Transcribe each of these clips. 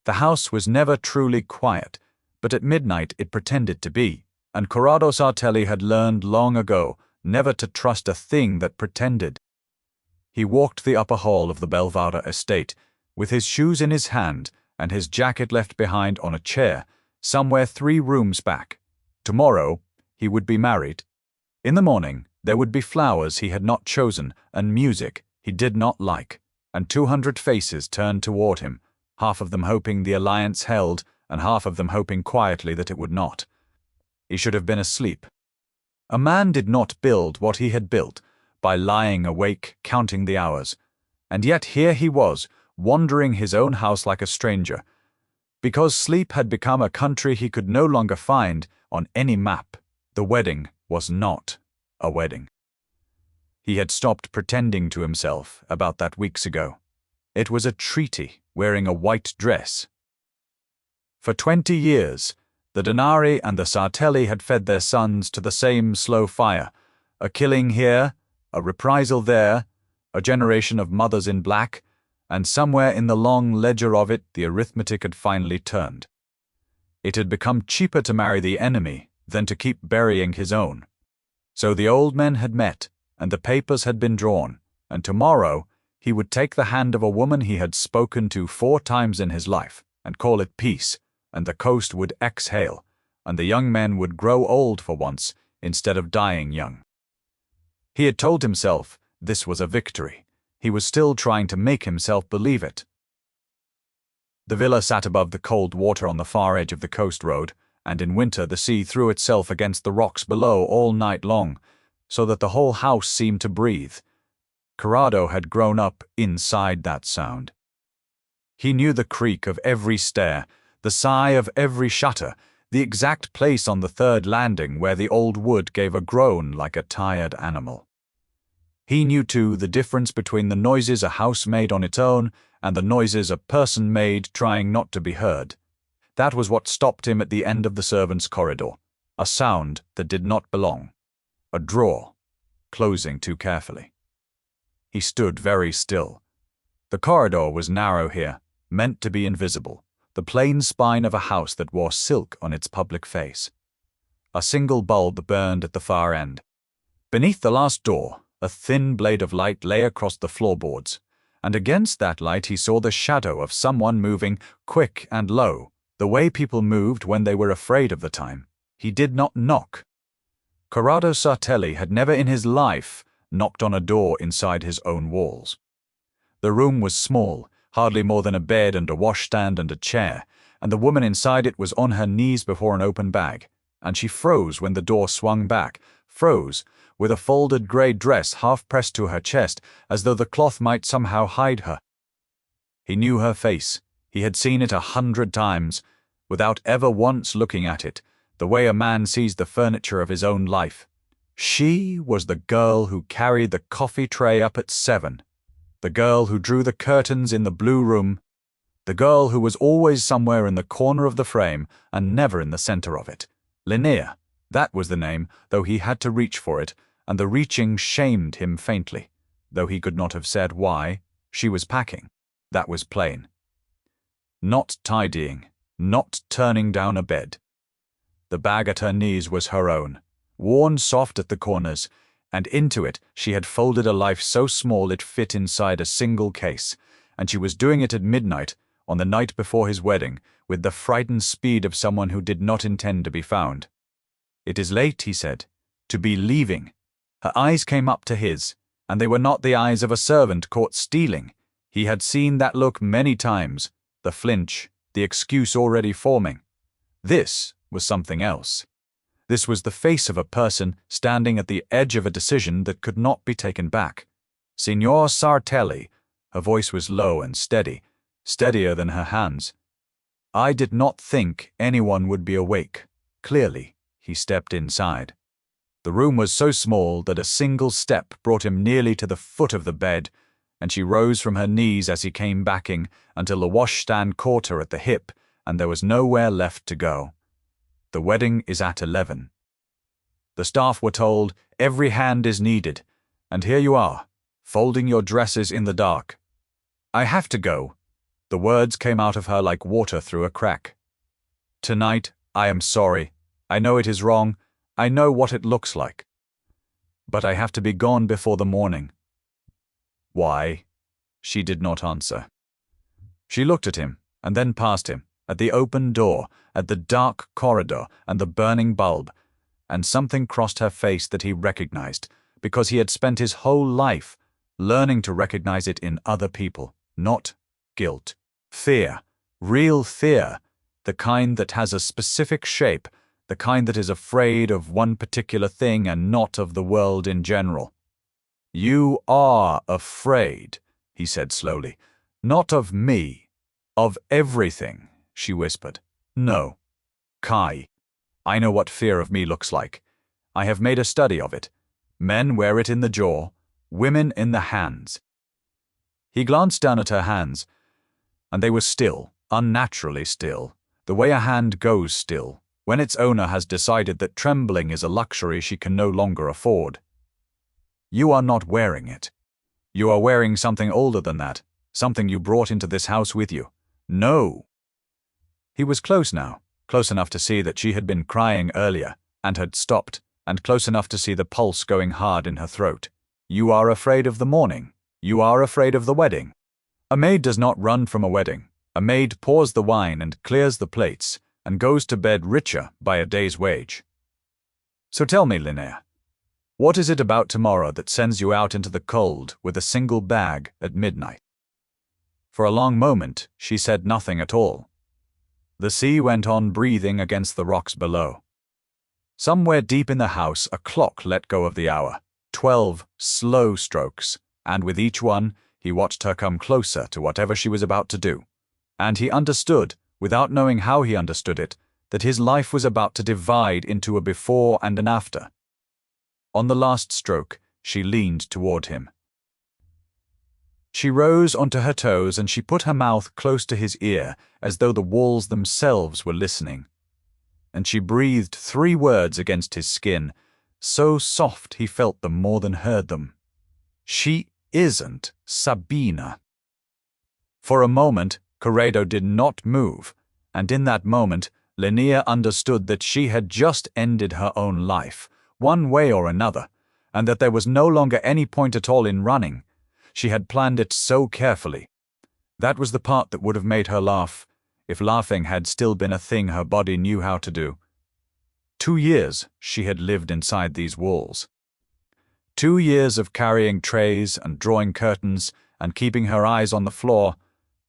The house was never truly quiet, but at midnight it pretended to be, and Corrado Sartelli had learned long ago never to trust a thing that pretended. He walked the upper hall of the Belvada estate, with his shoes in his hand and his jacket left behind on a chair, somewhere 3 rooms back. Tomorrow he would be married. In the morning there would be flowers he had not chosen and music he did not like, and 200 faces turned toward him, half of them hoping the alliance held and half of them hoping quietly that it would not. He should have been asleep. A man did not build what he had built by lying awake counting the hours, and yet here he was, wandering his own house like a stranger, because sleep had become a country he could no longer find on any map. The wedding was not a wedding. He had stopped pretending to himself about that weeks ago. It was a treaty wearing a white dress. For 20 years, the Denari and the Sartelli had fed their sons to the same slow fire, a killing here, a reprisal there, a generation of mothers in black, and somewhere in the long ledger of it the arithmetic had finally turned. It had become cheaper to marry the enemy than to keep burying his own. So the old men had met, and the papers had been drawn, and tomorrow he would take the hand of a woman he had spoken to 4 times in his life, and call it peace, and the coast would exhale, and the young men would grow old for once instead of dying young. He had told himself this was a victory. He was still trying to make himself believe it. The villa sat above the cold water on the far edge of the coast road, and in winter the sea threw itself against the rocks below all night long, so that the whole house seemed to breathe. Corrado had grown up inside that sound. He knew the creak of every stair, the sigh of every shutter, the exact place on the 3rd landing where the old wood gave a groan like a tired animal. He knew, too, the difference between the noises a house made on its own and the noises a person made trying not to be heard. That was what stopped him at the end of the servants' corridor, a sound that did not belong, a drawer, closing too carefully. He stood very still. The corridor was narrow here, meant to be invisible, the plain spine of a house that wore silk on its public face. A single bulb burned at the far end. Beneath the last door, a thin blade of light lay across the floorboards, and against that light he saw the shadow of someone moving quick and low, the way people moved when they were afraid of the time. He did not knock. Corrado Sartelli had never in his life knocked on a door inside his own walls. The room was small, hardly more than a bed and a washstand and a chair, and the woman inside it was on her knees before an open bag, and she froze when the door swung back, froze, with a folded grey dress half pressed to her chest, as though the cloth might somehow hide her. He knew her face. He had seen it 100 times, without ever once looking at it, the way a man sees the furniture of his own life. She was the girl who carried the coffee tray up at 7, the girl who drew the curtains in the blue room, the girl who was always somewhere in the corner of the frame and never in the center of it. Linnea, that was the name, though he had to reach for it, and the reaching shamed him faintly, though he could not have said why. She was packing. That was plain. Not tidying, not turning down a bed. The bag at her knees was her own, worn soft at the corners, and into it she had folded a life so small it fit inside a single case, and she was doing it at midnight, on the night before his wedding, with the frightened speed of someone who did not intend to be found. "It is late," he said, "to be leaving." Her eyes came up to his, and they were not the eyes of a servant caught stealing. He had seen that look many times, the flinch, the excuse already forming. This was something else. This was the face of a person standing at the edge of a decision that could not be taken back. Signor Sartelli, her voice was low and steady, steadier than her hands. "I did not think anyone would be awake." Clearly, he stepped inside. The room was so small that a single step brought him nearly to the foot of the bed, and she rose from her knees as he came backing until the washstand caught her at the hip, and there was nowhere left to go. The wedding is at 11. The staff were told, every hand is needed, and here you are, folding your dresses in the dark. "I have to go," The words came out of her like water through a crack. "Tonight, I am sorry. I know it is wrong. I know what it looks like. But I have to be gone before the morning." "Why?" She did not answer. She looked at him, and then past him, at the open door, at the dark corridor and the burning bulb, and something crossed her face that he recognized, because he had spent his whole life learning to recognize it in other people, not guilt. Fear, real fear, the kind that has a specific shape, the kind that is afraid of one particular thing and not of the world in general. "You are afraid," he said slowly. "Not of me. Of everything," she whispered. "No. Kai. I know what fear of me looks like. I have made a study of it. Men wear it in the jaw, women in the hands." He glanced down at her hands, and they were still, unnaturally still, the way a hand goes still, when its owner has decided that trembling is a luxury she can no longer afford. "You are not wearing it. You are wearing something older than that, something you brought into this house with you. No." He was close now, close enough to see that she had been crying earlier, and had stopped, and close enough to see the pulse going hard in her throat. "You are afraid of the morning. You are afraid of the wedding." A maid does not run from a wedding. A maid pours the wine and clears the plates, and goes to bed richer by a day's wage. "So tell me, Linnea, what is it about tomorrow that sends you out into the cold with a single bag at midnight?" For a long moment she said nothing at all. The sea went on breathing against the rocks below. Somewhere deep in the house a clock let go of the hour, 12 slow strokes, and with each one he watched her come closer to whatever she was about to do. And he understood, without knowing how he understood it, that his life was about to divide into a before and an after. On the last stroke, she leaned toward him. She rose onto her toes and she put her mouth close to his ear, as though the walls themselves were listening. And she breathed 3 words against his skin, so soft he felt them more than heard them. "She isn't Sabina." For a moment, Corrado did not move, and in that moment, Linnea understood that she had just ended her own life, one way or another, and that there was no longer any point at all in running. She had planned it so carefully. That was the part that would have made her laugh, if laughing had still been a thing her body knew how to do. 2 years she had lived inside these walls. 2 years of carrying trays and drawing curtains and keeping her eyes on the floor.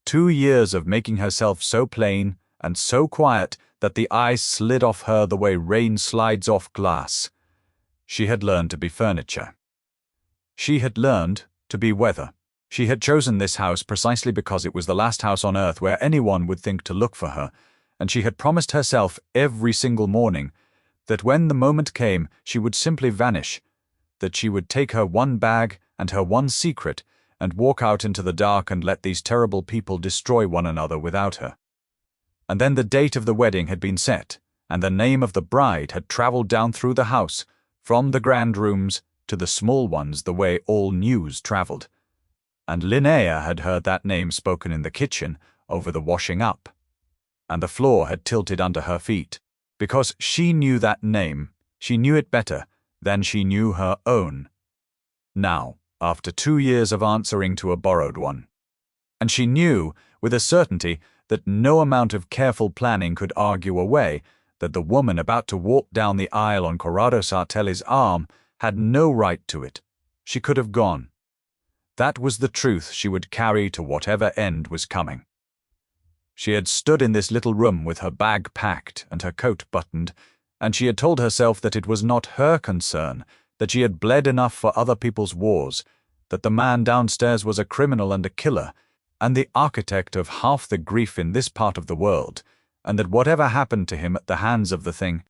2 years of making herself so plain and so quiet that the eyes slid off her the way rain slides off glass. She had learned to be furniture. She had learned to be weather. She had chosen this house precisely because it was the last house on earth where anyone would think to look for her, and she had promised herself every single morning that when the moment came she would simply vanish, that she would take her one bag and her one secret and walk out into the dark and let these terrible people destroy one another without her. And then the date of the wedding had been set, and the name of the bride had traveled down through the house, from the grand rooms to the small ones the way all news traveled. And Linnea had heard that name spoken in the kitchen over the washing up, and the floor had tilted under her feet, because she knew that name, she knew it better than she knew her own. Now, after 2 years of answering to a borrowed one. And she knew, with a certainty that no amount of careful planning could argue away, that the woman about to walk down the aisle on Corrado Sartelli's arm had no right to it. She could have gone. That was the truth she would carry to whatever end was coming. She had stood in this little room with her bag packed and her coat buttoned, and she had told herself that it was not her concern, that she had bled enough for other people's wars, that the man downstairs was a criminal and a killer, and the architect of half the grief in this part of the world, and that whatever happened to him at the hands of the thing,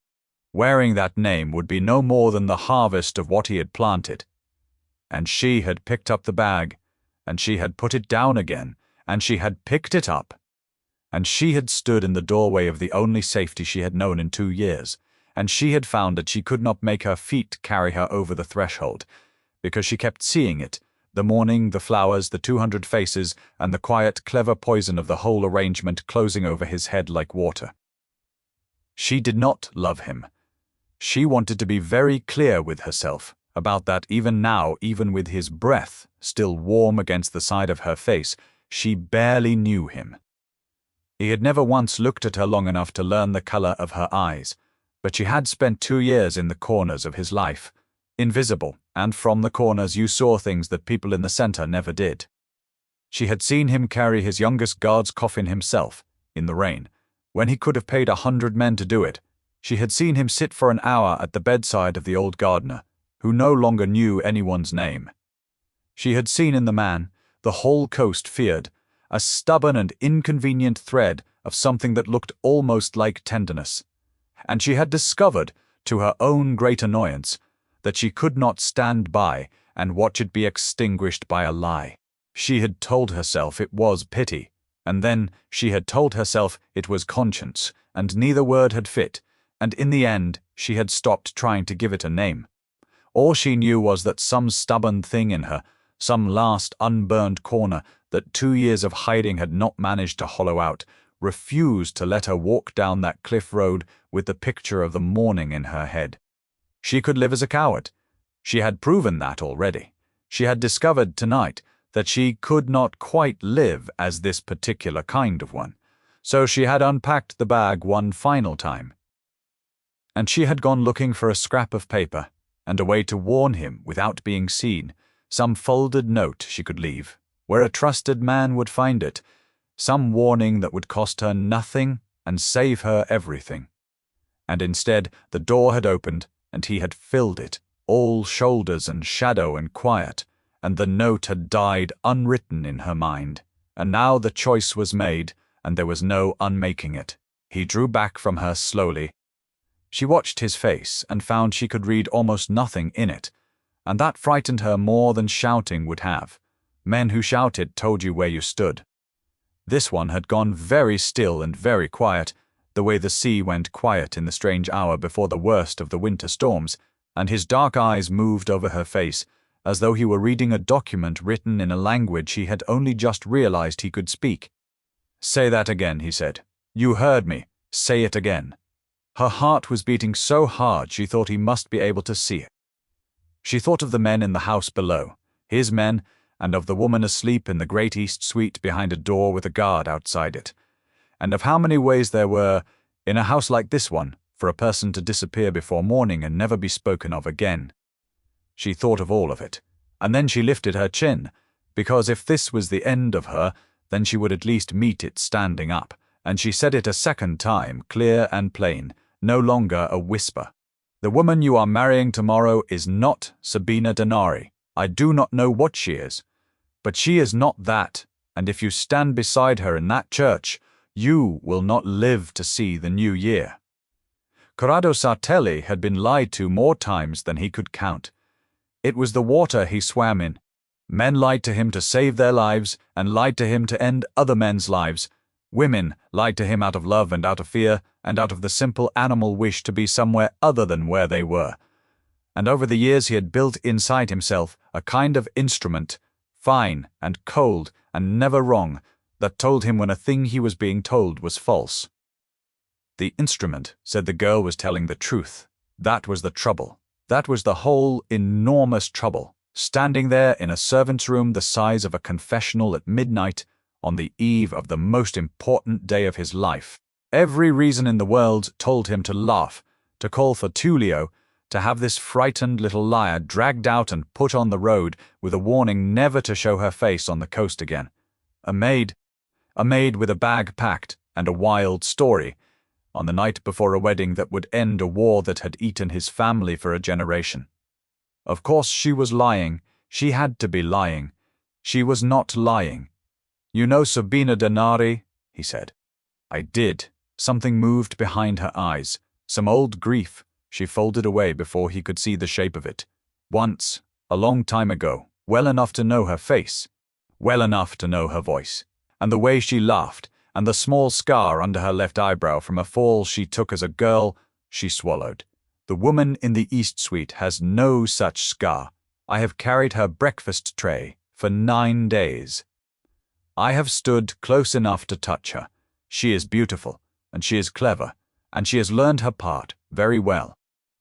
wearing that name would be no more than the harvest of what he had planted. And she had picked up the bag, and she had put it down again, and she had picked it up, and she had stood in the doorway of the only safety she had known in 2 years, and she had found that she could not make her feet carry her over the threshold, because she kept seeing it, The morning, the flowers, the 200 faces, and the quiet, clever poison of the whole arrangement closing over his head like water. She did not love him. She wanted to be very clear with herself about that even now, even with his breath still warm against the side of her face, she barely knew him. He had never once looked at her long enough to learn the color of her eyes, but she had spent 2 years in the corners of his life, invisible, and from the corners you saw things that people in the center never did. She had seen him carry his youngest guard's coffin himself, in the rain, when he could have paid 100 men to do it. She had seen him sit for an hour at the bedside of the old gardener, who no longer knew anyone's name. She had seen in the man, the whole coast feared, a stubborn and inconvenient thread of something that looked almost like tenderness. And she had discovered, to her own great annoyance, that she could not stand by and watch it be extinguished by a lie. She had told herself it was pity, and then she had told herself it was conscience, and neither word had fit, and in the end she had stopped trying to give it a name. All she knew was that some stubborn thing in her, some last unburned corner that 2 years of hiding had not managed to hollow out, refused to let her walk down that cliff road with the picture of the morning in her head. She could live as a coward. She had proven that already. She had discovered tonight that she could not quite live as this particular kind of one. So she had unpacked the bag one final time. And she had gone looking for a scrap of paper and a way to warn him without being seen, some folded note she could leave, where a trusted man would find it, some warning that would cost her nothing and save her everything. And instead, the door had opened, and he had filled it, all shoulders and shadow and quiet, and the note had died unwritten in her mind, and now the choice was made, and there was no unmaking it. He drew back from her slowly. She watched his face and found she could read almost nothing in it, and that frightened her more than shouting would have. Men who shouted told you where you stood. This one had gone very still and very quiet, the way the sea went quiet in the strange hour before the worst of the winter storms, and his dark eyes moved over her face, as though he were reading a document written in a language he had only just realized he could speak. "Say that again," he said. "You heard me. Say it again." Her heart was beating so hard she thought he must be able to see it. She thought of the men in the house below, his men, and of the woman asleep in the great east suite behind a door with a guard outside it, and of how many ways there were, in a house like this one, for a person to disappear before morning and never be spoken of again. She thought of all of it, and then she lifted her chin, because if this was the end of her, then she would at least meet it standing up, and she said it a second time, clear and plain, no longer a whisper. "The woman you are marrying tomorrow is not Sabina Denari. I do not know what she is, but she is not that, and if you stand beside her in that church, you will not live to see the new year." Corrado Sartelli had been lied to more times than he could count. It was the water he swam in. Men lied to him to save their lives, and lied to him to end other men's lives. Women lied to him out of love and out of fear, and out of the simple animal wish to be somewhere other than where they were. And over the years he had built inside himself a kind of instrument, fine and cold and never wrong, that told him when a thing he was being told was false. The instrument said the girl was telling the truth. That was the trouble. That was the whole enormous trouble, standing there in a servant's room the size of a confessional at midnight on the eve of the most important day of his life. Every reason in the world told him to laugh, to call for Tullio, to have this frightened little liar dragged out and put on the road with a warning never to show her face on the coast again. A maid with a bag packed and a wild story, on the night before a wedding that would end a war that had eaten his family for a generation. Of course she was lying. She had to be lying. She was not lying. "You know Sabina Denari?" he said. "I did." Something moved behind her eyes. Some old grief. She folded away before he could see the shape of it. Once, a long time ago, well enough to know her face, well enough to know her voice, and the way she laughed, and the small scar under her left eyebrow from a fall she took as a girl, she swallowed. "The woman in the East Suite has no such scar. I have carried her breakfast tray for 9 days. I have stood close enough to touch her. She is beautiful, and she is clever, and she has learned her part very well.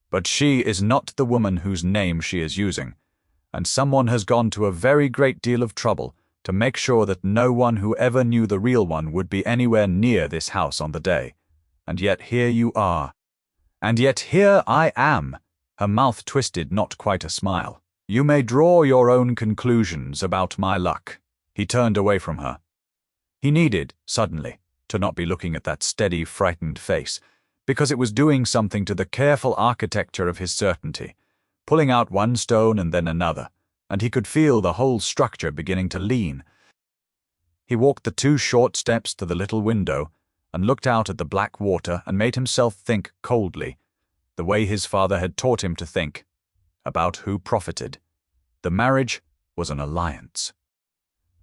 But she is not the woman whose name she is using, and someone has gone to a very great deal of trouble to make sure that no one who ever knew the real one would be anywhere near this house on the day. And yet here you are. And yet here I am. Her mouth twisted not quite a smile. You may draw your own conclusions about my luck. He turned away from her. He needed, suddenly, to not be looking at that steady, frightened face, because it was doing something to the careful architecture of his certainty, pulling out one stone and then another, and he could feel the whole structure beginning to lean. He walked the 2 short steps to the little window and looked out at the black water and made himself think coldly, the way his father had taught him to think, about who profited. The marriage was an alliance.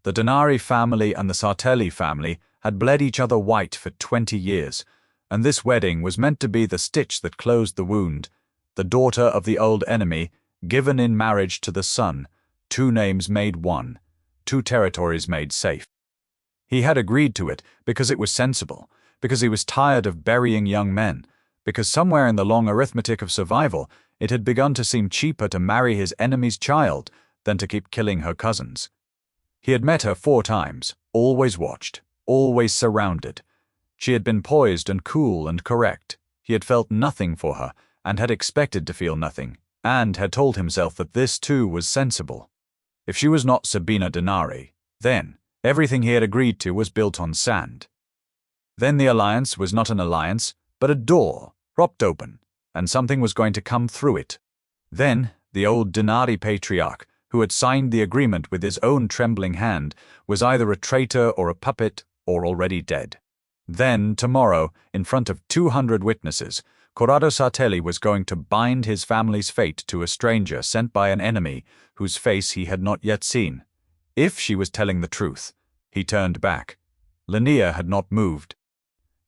The Denari family and the Sartelli family had bled each other white for 20 years, and this wedding was meant to be the stitch that closed the wound, the daughter of the old enemy, given in marriage to the son, 2 names made one, 2 territories made safe. He had agreed to it because it was sensible, because he was tired of burying young men, because somewhere in the long arithmetic of survival it had begun to seem cheaper to marry his enemy's child than to keep killing her cousins. He had met her 4 times, always watched, always surrounded. She had been poised and cool and correct. He had felt nothing for her, and had expected to feel nothing, and had told himself that this too was sensible. If she was not Sabina Denari, then everything he had agreed to was built on sand. Then the alliance was not an alliance, but a door, propped open, and something was going to come through it. Then the old Denari patriarch, who had signed the agreement with his own trembling hand, was either a traitor or a puppet or already dead. Then, tomorrow, in front of 200 witnesses, Corrado Sartelli was going to bind his family's fate to a stranger sent by an enemy whose face he had not yet seen. If she was telling the truth, he turned back. Linnea had not moved.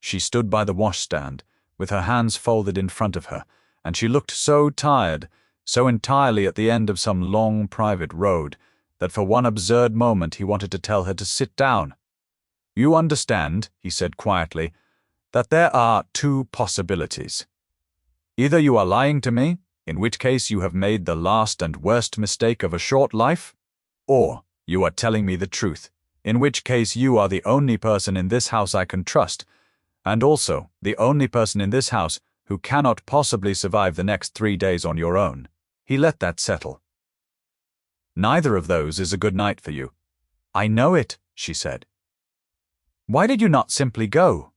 She stood by the washstand, with her hands folded in front of her, and she looked so tired, so entirely at the end of some long private road, that for one absurd moment he wanted to tell her to sit down. You understand, he said quietly, that there are 2 possibilities. Either you are lying to me, in which case you have made the last and worst mistake of a short life, or you are telling me the truth, in which case you are the only person in this house I can trust, and also the only person in this house who cannot possibly survive the next 3 days on your own. He let that settle. Neither of those is a good night for you. I know it, she said. Why did you not simply go?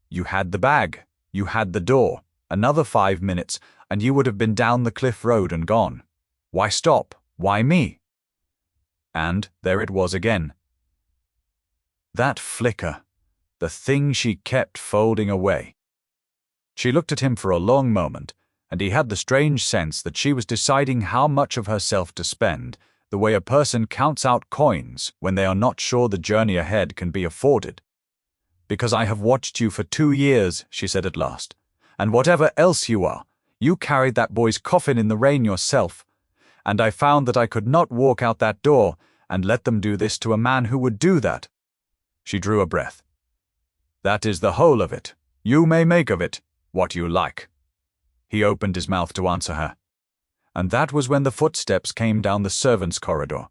You had the bag, you had the door. Another 5 minutes, and you would have been down the cliff road and gone. Why stop? Why me? And there it was again. That flicker, the thing she kept folding away. She looked at him for a long moment, and he had the strange sense that she was deciding how much of herself to spend, the way a person counts out coins when they are not sure the journey ahead can be afforded. Because I have watched you for 2 years, she said at last. And whatever else you are, you carried that boy's coffin in the rain yourself, and I found that I could not walk out that door and let them do this to a man who would do that. She drew a breath. That is the whole of it. You may make of it what you like. He opened his mouth to answer her. And that was when the footsteps came down the servants' corridor,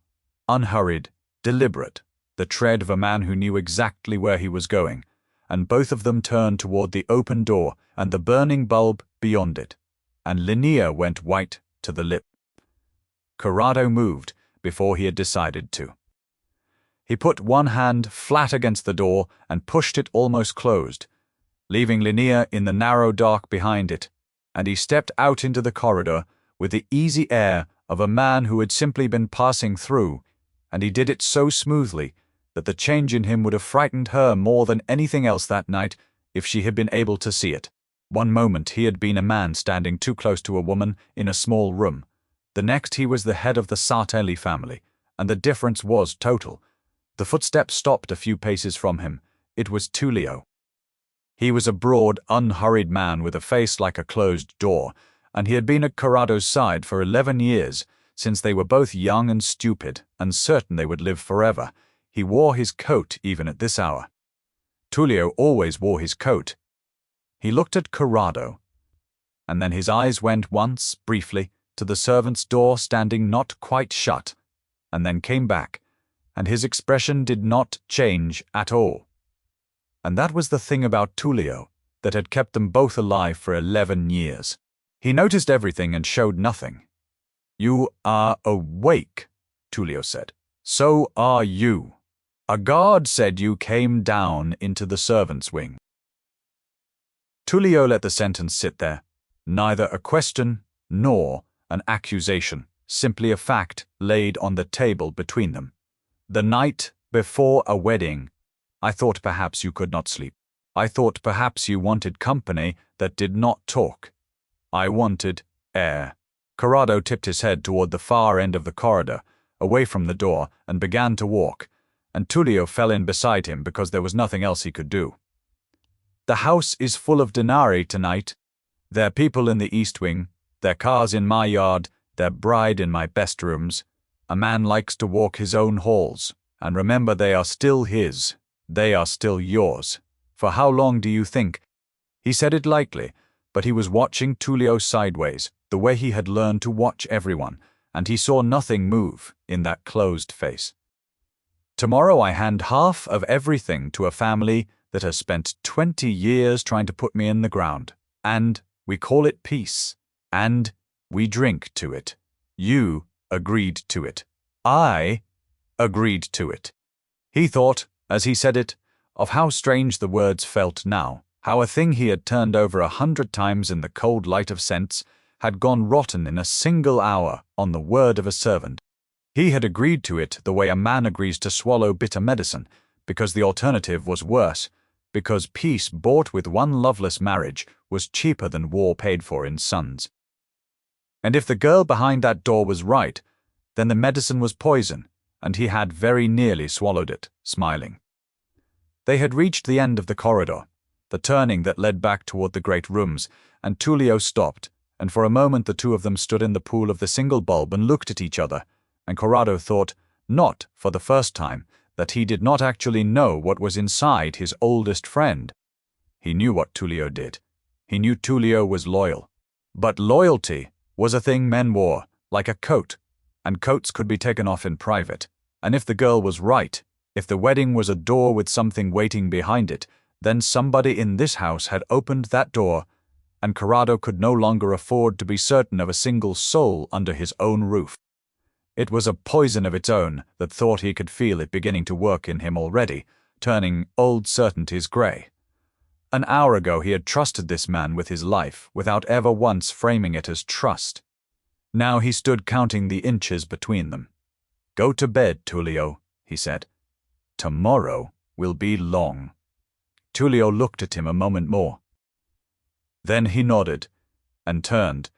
unhurried, deliberate, the tread of a man who knew exactly where he was going, and both of them turned toward the open door and the burning bulb beyond it, and Linnea went white to the lip. Corrado moved before he had decided to. He put one hand flat against the door and pushed it almost closed, leaving Linnea in the narrow dark behind it, and he stepped out into the corridor with the easy air of a man who had simply been passing through, and he did it so smoothly that the change in him would have frightened her more than anything else that night if she had been able to see it. One moment he had been a man standing too close to a woman in a small room. The next he was the head of the Sartelli family, and the difference was total. The footsteps stopped a few paces from him. It was Tullio. He was a broad, unhurried man with a face like a closed door, and he had been at Corrado's side for 11 years, since they were both young and stupid, and certain they would live forever. He wore his coat even at this hour. Tullio always wore his coat. He looked at Corrado, and then his eyes went once, briefly, to the servant's door standing not quite shut, and then came back, and his expression did not change at all. And that was the thing about Tullio that had kept them both alive for 11 years. He noticed everything and showed nothing. "You are awake," Tullio said. "So are you. A guard said you came down into the servants' wing." Tullio let the sentence sit there, neither a question nor an accusation, simply a fact laid on the table between them. "The night before a wedding, I thought perhaps you could not sleep. I thought perhaps you wanted company that did not talk. I wanted air." Corrado tipped his head toward the far end of the corridor, away from the door, and began to walk, and Tullio fell in beside him because there was nothing else he could do. "The house is full of denarii tonight. Their people in the East Wing, their cars in my yard, their bride in my best rooms. A man likes to walk his own halls, and remember they are still his. They are still yours. For how long do you think?" He said it lightly, but he was watching Tullio sideways, the way he had learned to watch everyone, and he saw nothing move in that closed face. "Tomorrow I hand half of everything to a family that has spent 20 years trying to put me in the ground, and we call it peace, and we drink to it. You agreed to it. I agreed to it." He thought, as he said it, of how strange the words felt now, how a thing he had turned over 100 times in the cold light of sense had gone rotten in a single hour on the word of a servant. He had agreed to it the way a man agrees to swallow bitter medicine, because the alternative was worse, because peace bought with one loveless marriage was cheaper than war paid for in sons. And if the girl behind that door was right, then the medicine was poison, and he had very nearly swallowed it, smiling. They had reached the end of the corridor, the turning that led back toward the great rooms, and Tullio stopped, and for a moment the two of them stood in the pool of the single bulb and looked at each other, and Corrado thought, not for the first time, that he did not actually know what was inside his oldest friend. He knew what Tullio did. He knew Tullio was loyal. But loyalty was a thing men wore, like a coat, and coats could be taken off in private. And if the girl was right, if the wedding was a door with something waiting behind it, then somebody in this house had opened that door, and Corrado could no longer afford to be certain of a single soul under his own roof. It was a poison of its own that thought he could feel it beginning to work in him already, turning old certainties grey. An hour ago he had trusted this man with his life without ever once framing it as trust. Now he stood counting the inches between them. "Go to bed, Tullio," he said. "Tomorrow will be long." Tullio looked at him a moment more. Then he nodded, and turned,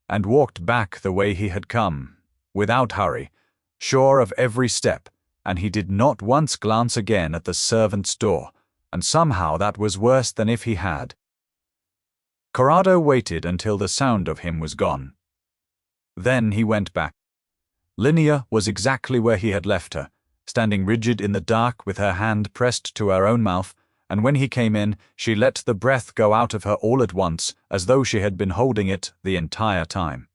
and walked back the way he had come, without hurry, sure of every step, and he did not once glance again at the servant's door, and somehow that was worse than if he had. Corrado waited until the sound of him was gone. Then he went back. Linnea was exactly where he had left her, standing rigid in the dark with her hand pressed to her own mouth, and when he came in, she let the breath go out of her all at once, as though she had been holding it the entire time.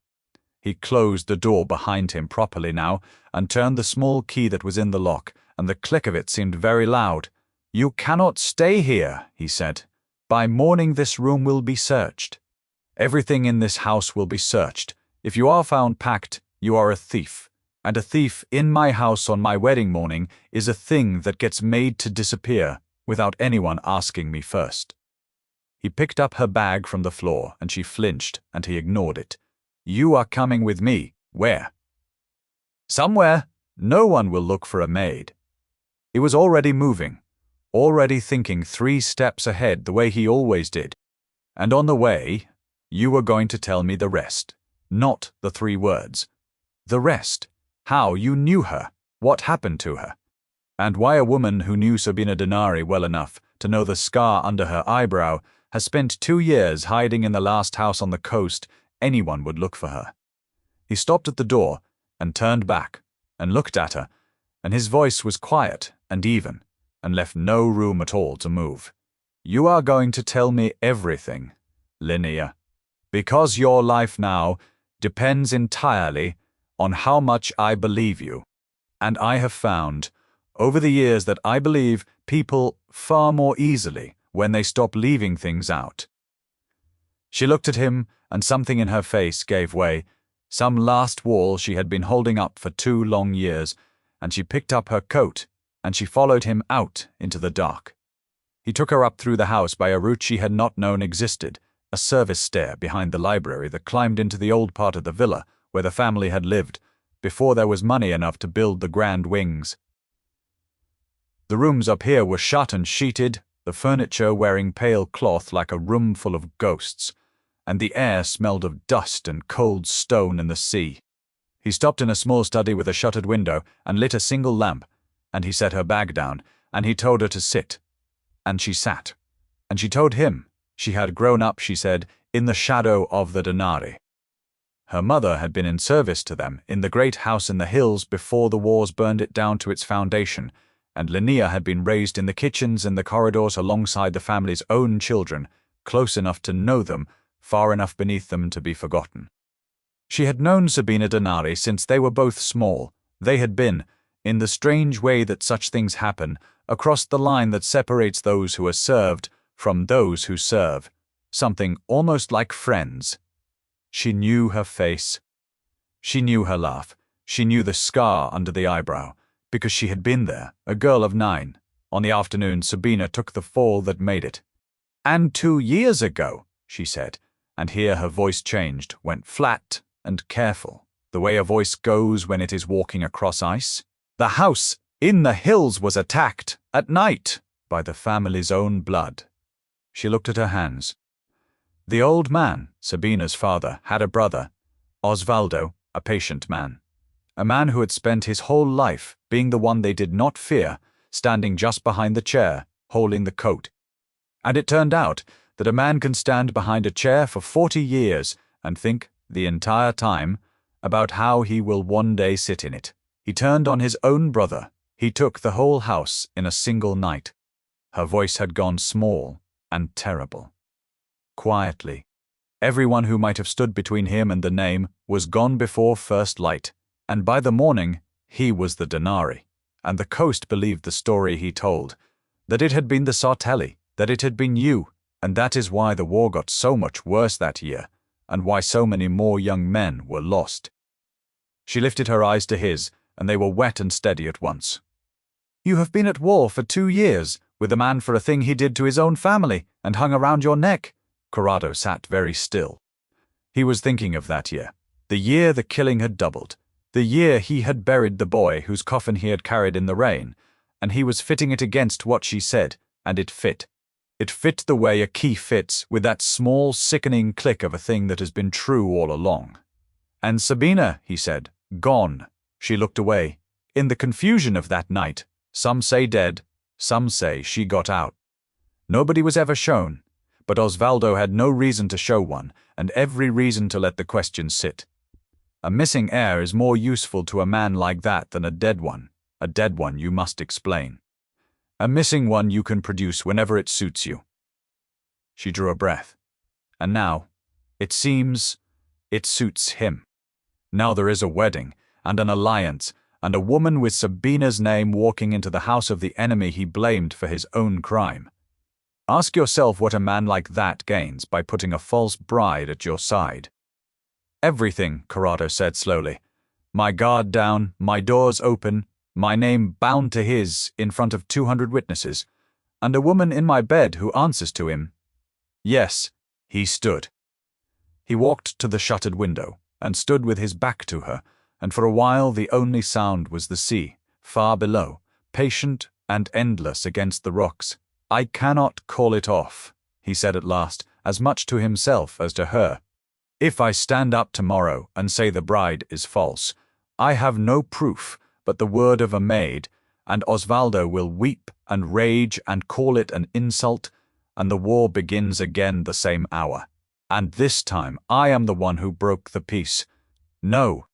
He closed the door behind him properly now, and turned the small key that was in the lock, and the click of it seemed very loud. "You cannot stay here," he said. "By morning this room will be searched. Everything in this house will be searched. If you are found packed, you are a thief. And a thief in my house on my wedding morning is a thing that gets made to disappear without anyone asking me first." He picked up her bag from the floor, and she flinched, and he ignored it. "You are coming with me. Where?" "Somewhere. No one will look for a maid." He was already moving, already thinking 3 steps ahead the way he always did. "And on the way, you were going to tell me the rest. Not the 3 words. The rest. How you knew her. What happened to her. And why a woman who knew Sabina Denari well enough to know the scar under her eyebrow has spent 2 years hiding in the last house on the coast anyone would look for her." He stopped at the door, and turned back, and looked at her, and his voice was quiet and even, and left no room at all to move. "You are going to tell me everything, Linnea, because your life now depends entirely on how much I believe you. And I have found, over the years, that I believe people far more easily when they stop leaving things out." She looked at him, and something in her face gave way, some last wall she had been holding up for 2 long years, and she picked up her coat, and she followed him out into the dark. He took her up through the house by a route she had not known existed, a service stair behind the library that climbed into the old part of the villa where the family had lived, before there was money enough to build the grand wings. The rooms up here were shut and sheeted, the furniture wearing pale cloth like a room full of ghosts, and the air smelled of dust and cold stone and the sea. He stopped in a small study with a shuttered window and lit a single lamp, and he set her bag down, and he told her to sit. And she sat. And she told him she had grown up, she said, in the shadow of the Denari. Her mother had been in service to them in the great house in the hills before the wars burned it down to its foundation, and Linnea had been raised in the kitchens and the corridors alongside the family's own children, close enough to know them, far enough beneath them to be forgotten. She had known Sabina Denari since they were both small. They had been, in the strange way that such things happen, across the line that separates those who are served from those who serve, something almost like friends. She knew her face. She knew her laugh. She knew the scar under the eyebrow, because she had been there, a girl of 9, on the afternoon Sabina took the fall that made it. "And 2 years ago," she said, and here her voice changed, went flat and careful, the way a voice goes when it is walking across ice. "The house in the hills was attacked, at night, by the family's own blood." She looked at her hands. The old man, Sabina's father, had a brother, Osvaldo, a patient man. A man who had spent his whole life being the one they did not fear, standing just behind the chair, holding the coat. And it turned out that a man can stand behind a chair for 40 years and think, the entire time, about how he will one day sit in it. He turned on his own brother. He took the whole house in a single night. Her voice had gone small and terrible. Quietly. Everyone who might have stood between him and the name was gone before first light, and by the morning he was the Denari, and the coast believed the story he told, that it had been the Sartelli, that it had been you, and that is why the war got so much worse that year, and why so many more young men were lost. She lifted her eyes to his, and they were wet and steady at once. "You have been at war for 2 years, with a man for a thing he did to his own family, and hung around your neck." Corrado sat very still. He was thinking of that year, the year the killing had doubled, the year he had buried the boy whose coffin he had carried in the rain, and he was fitting it against what she said, and it fit. It fit the way a key fits, with that small, sickening click of a thing that has been true all along. "And Sabina," he said, "gone." She looked away. In the confusion of that night, some say dead, some say she got out. Nobody was ever shown, but Osvaldo had no reason to show one, and every reason to let the question sit. A missing heir is more useful to a man like that than a dead one. A dead one you must explain. A missing one you can produce whenever it suits you. She drew a breath. And now, it seems, it suits him. Now there is a wedding, and an alliance, and a woman with Sabina's name walking into the house of the enemy he blamed for his own crime. Ask yourself what a man like that gains by putting a false bride at your side. "Everything," Corrado said slowly. "My guard down, my doors open, my name bound to his in front of 200 witnesses, and a woman in my bed who answers to him." Yes, he stood. He walked to the shuttered window and stood with his back to her, and for a while the only sound was the sea, far below, patient and endless against the rocks. "I cannot call it off," he said at last, as much to himself as to her. "If I stand up tomorrow and say the bride is false, I have no proof but the word of a maid, and Osvaldo will weep and rage and call it an insult, and the war begins again the same hour. And this time I am the one who broke the peace. No,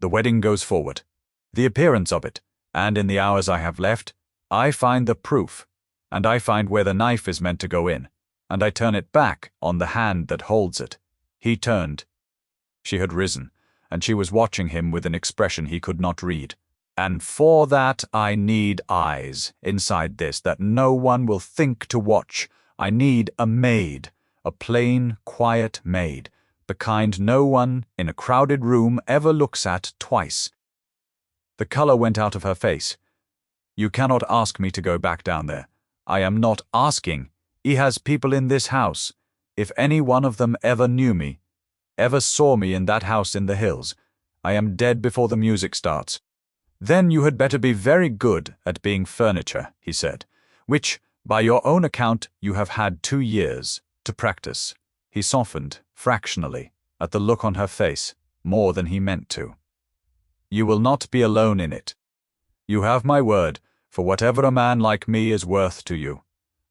The wedding goes forward. The appearance of it, and in the hours I have left, I find the proof, and I find where the knife is meant to go in, and I turn it back on the hand that holds it. He turned. She had risen, and she was watching him with an expression he could not read. And for that I need eyes inside this that no one will think to watch. I need a maid, a plain, quiet maid, the kind no one in a crowded room ever looks at twice. The color went out of her face. You cannot ask me to go back down there. I am not asking. He has people in this house. If any one of them ever knew me, ever saw me in that house in the hills, I am dead before the music starts. Then you had better be very good at being furniture, he said, which, by your own account, you have had 2 years to practice. He softened, fractionally, at the look on her face, more than he meant to. You will not be alone in it. You have my word for whatever a man like me is worth to you.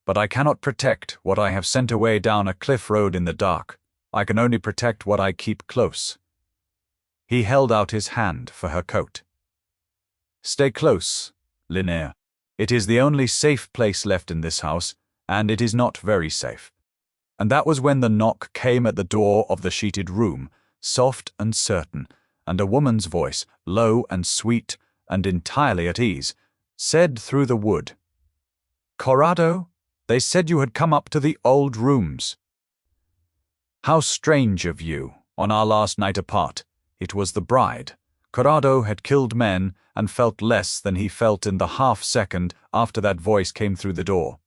But I cannot protect what I have sent away down a cliff road in the dark. I can only protect what I keep close. He held out his hand for her coat. Stay close, Linnea. It is the only safe place left in this house, and it is not very safe. And that was when the knock came at the door of the sheeted room, soft and certain, and a woman's voice, low and sweet and entirely at ease, said through the wood, "Corrado, they said you had come up to the old rooms." How strange of you, on our last night apart. It was the bride. Corrado had killed men and felt less than he felt in the half-second after that voice came through the door.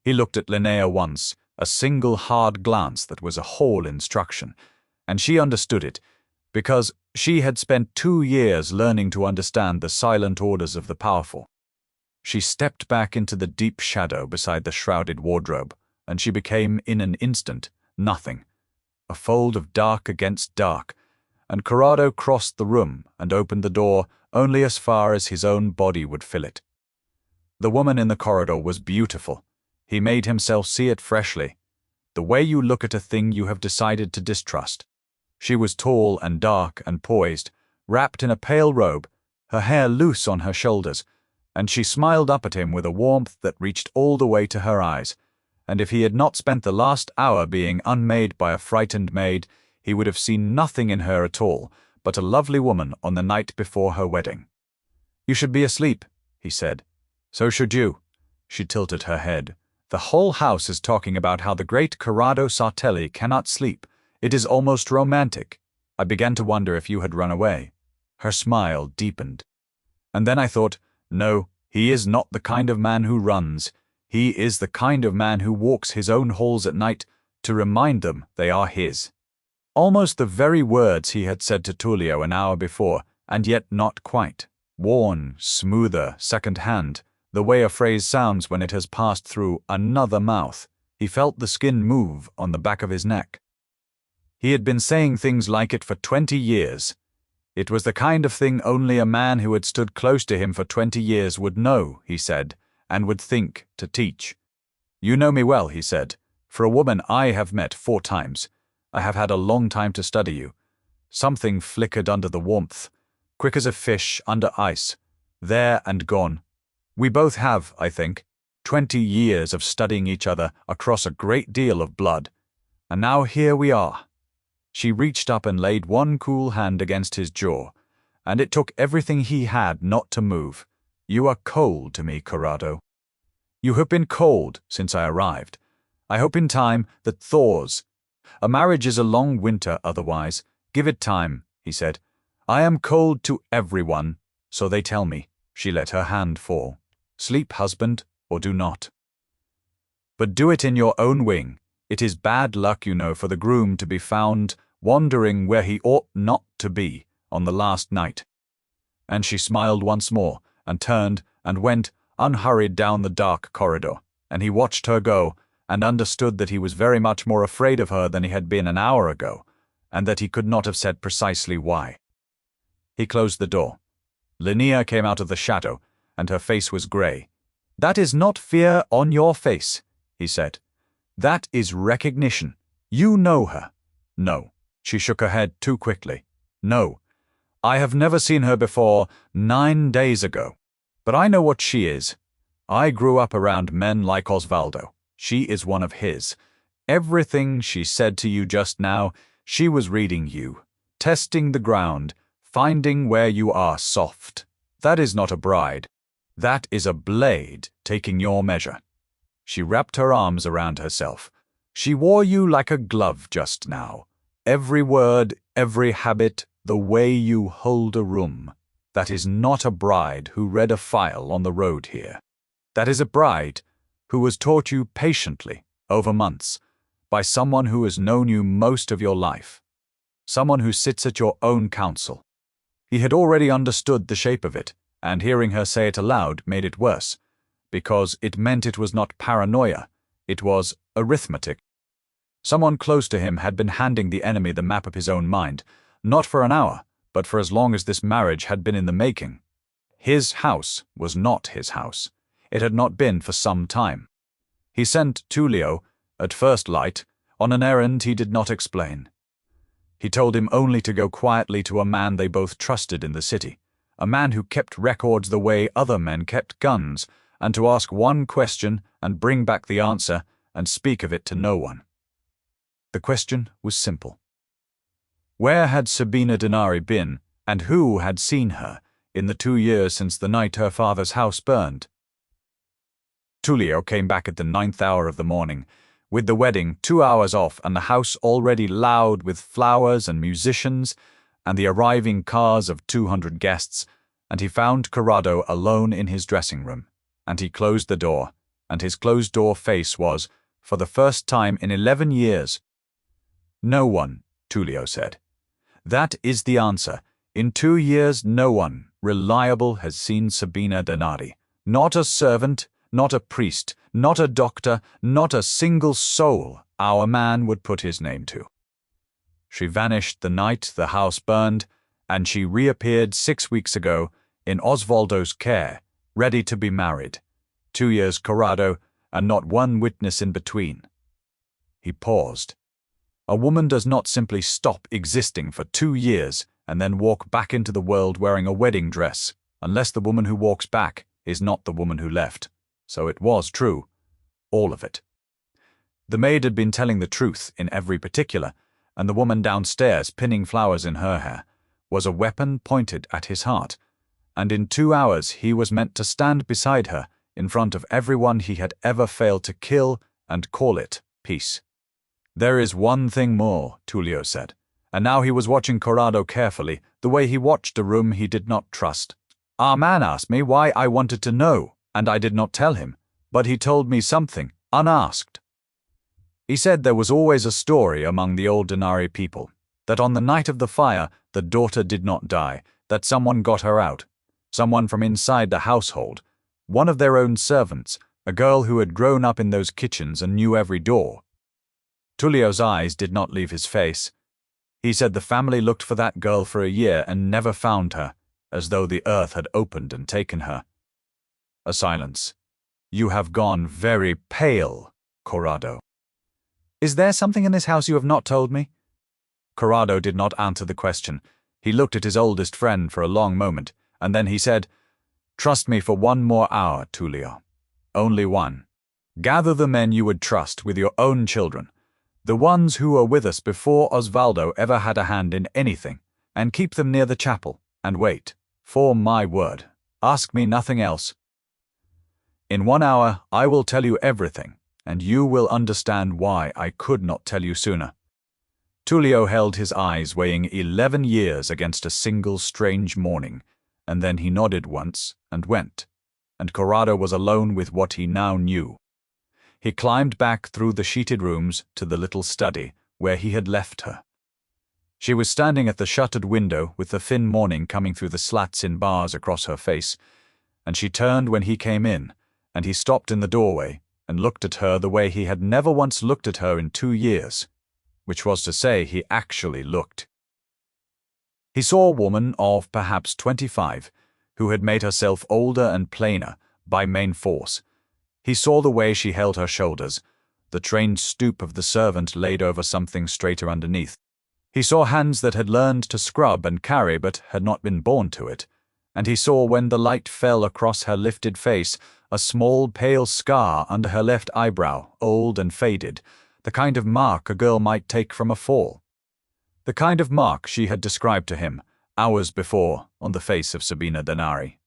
He looked at Linnea once, a single hard glance that was a whole instruction, and she understood it, because she had spent 2 years learning to understand the silent orders of the powerful. She stepped back into the deep shadow beside the shrouded wardrobe, and she became, in an instant, nothing. A fold of dark against dark, and Corrado crossed the room and opened the door only as far as his own body would fill it. The woman in the corridor was beautiful. He made himself see it freshly. The way you look at a thing you have decided to distrust. She was tall and dark and poised, wrapped in a pale robe, her hair loose on her shoulders, and she smiled up at him with a warmth that reached all the way to her eyes, and if he had not spent the last hour being unmade by a frightened maid, he would have seen nothing in her at all but a lovely woman on the night before her wedding. "You should be asleep," he said. "So should you." She tilted her head. "The whole house is talking about how the great Corrado Sartelli cannot sleep. It is almost romantic. I began to wonder if you had run away." Her smile deepened. "And then I thought, no, he is not the kind of man who runs. He is the kind of man who walks his own halls at night to remind them they are his." Almost the very words he had said to Tullio an hour before, and yet not quite. Worn, smoother, second-hand, the way a phrase sounds when it has passed through another mouth. He felt the skin move on the back of his neck. He had been saying things like it for 20 years. It was the kind of thing only a man who had stood close to him for 20 years would know, he said, and would think to teach. "You know me well," he said. "For a woman I have met 4 times. I have had a long time to study you." Something flickered under the warmth, quick as a fish under ice, there and gone. "We both have, I think, 20 years of studying each other across a great deal of blood. And now here we are." She reached up and laid one cool hand against his jaw, and it took everything he had not to move. "You are cold to me, Corrado. You have been cold since I arrived. I hope in time that thaws. A marriage is a long winter otherwise. Give it time," he said. "I am cold to everyone, so they tell me." She let her hand fall. "Sleep, husband, or do not. But do it in your own wing. It is bad luck, you know, for the groom to be found wandering where he ought not to be on the last night." And she smiled once more, and turned and went unhurried down the dark corridor, and he watched her go, and understood that he was very much more afraid of her than he had been an hour ago, and that he could not have said precisely why. He closed the door. Linnea came out of the shadow, and her face was grey. "That is not fear on your face," he said. "That is recognition. You know her." "No." She shook her head too quickly. "No. I have never seen her before 9 days ago. But I know what she is. I grew up around men like Osvaldo. She is one of his. Everything she said to you just now, she was reading you, testing the ground, finding where you are soft. That is not a bride. That is a blade taking your measure. She wrapped her arms around herself. She wore you like a glove just now. Every word, every habit, the way you hold a room. That is not a bride who read a file on the road here. That is a bride who has taught you patiently over months by someone who has known you most of your life. Someone who sits at your own counsel. He had already understood the shape of it, and hearing her say it aloud made it worse, because it meant it was not paranoia, it was arithmetic. Someone close to him had been handing the enemy the map of his own mind, not for an hour, but for as long as this marriage had been in the making. His house was not his house. It had not been for some time. He sent Tullio, at first light, on an errand he did not explain. He told him only to go quietly to a man they both trusted in the city, a man who kept records the way other men kept guns, and to ask one question and bring back the answer and speak of it to no one. The question was simple. Where had Sabina Denari been, and who had seen her, in the 2 years since the night her father's house burned? Tullio came back at the 9th hour of the morning, with the wedding 2 hours off and the house already loud with flowers and musicians and the arriving cars of 200 guests, and he found Corrado alone in his dressing room, and he closed the door, and his closed-door face was, for the first time in 11 years. No one, Tullio said. That is the answer. In 2 years no one reliable has seen Sabina Denari. Not a servant, not a priest, not a doctor, not a single soul our man would put his name to. She vanished the night the house burned, and she reappeared 6 weeks ago in Osvaldo's care, ready to be married. 2 years Corrado, and not one witness in between. He paused. A woman does not simply stop existing for 2 years and then walk back into the world wearing a wedding dress, unless the woman who walks back is not the woman who left. So it was true. All of it. The maid had been telling the truth in every particular, and the woman downstairs pinning flowers in her hair was a weapon pointed at his heart, and in 2 hours he was meant to stand beside her in front of everyone he had ever failed to kill and call it peace. There is one thing more, Tullio said, and now he was watching Corrado carefully, the way he watched a room he did not trust. Our man asked me why I wanted to know, and I did not tell him, but he told me something, unasked. He said there was always a story among the old Denari people, that on the night of the fire the daughter did not die, that someone got her out, someone from inside the household, one of their own servants, a girl who had grown up in those kitchens and knew every door. Tullio's eyes did not leave his face. He said the family looked for that girl for a year and never found her, as though the earth had opened and taken her. A silence. You have gone very pale, Corrado. Is there something in this house you have not told me? Corrado did not answer the question. He looked at his oldest friend for a long moment, and then he said, Trust me for 1 more hour, Tullio. Only one. Gather the men you would trust with your own children, the ones who were with us before Osvaldo ever had a hand in anything, and keep them near the chapel, and wait, for my word. Ask me nothing else. In 1 hour I will tell you everything, and you will understand why I could not tell you sooner. Tullio held his eyes weighing 11 years against a single strange morning, and then he nodded once and went, and Corrado was alone with what he now knew. He climbed back through the sheeted rooms to the little study where he had left her. She was standing at the shuttered window with the thin morning coming through the slats in bars across her face, and she turned when he came in, and he stopped in the doorway and looked at her the way he had never once looked at her in 2 years, which was to say he actually looked. He saw a woman of perhaps 25, who had made herself older and plainer by main force. He saw the way she held her shoulders, the trained stoop of the servant laid over something straighter underneath. He saw hands that had learned to scrub and carry but had not been born to it, and he saw when the light fell across her lifted face a small pale scar under her left eyebrow, old and faded, the kind of mark a girl might take from a fall. The kind of mark she had described to him, hours before, on the face of Sabina Denari.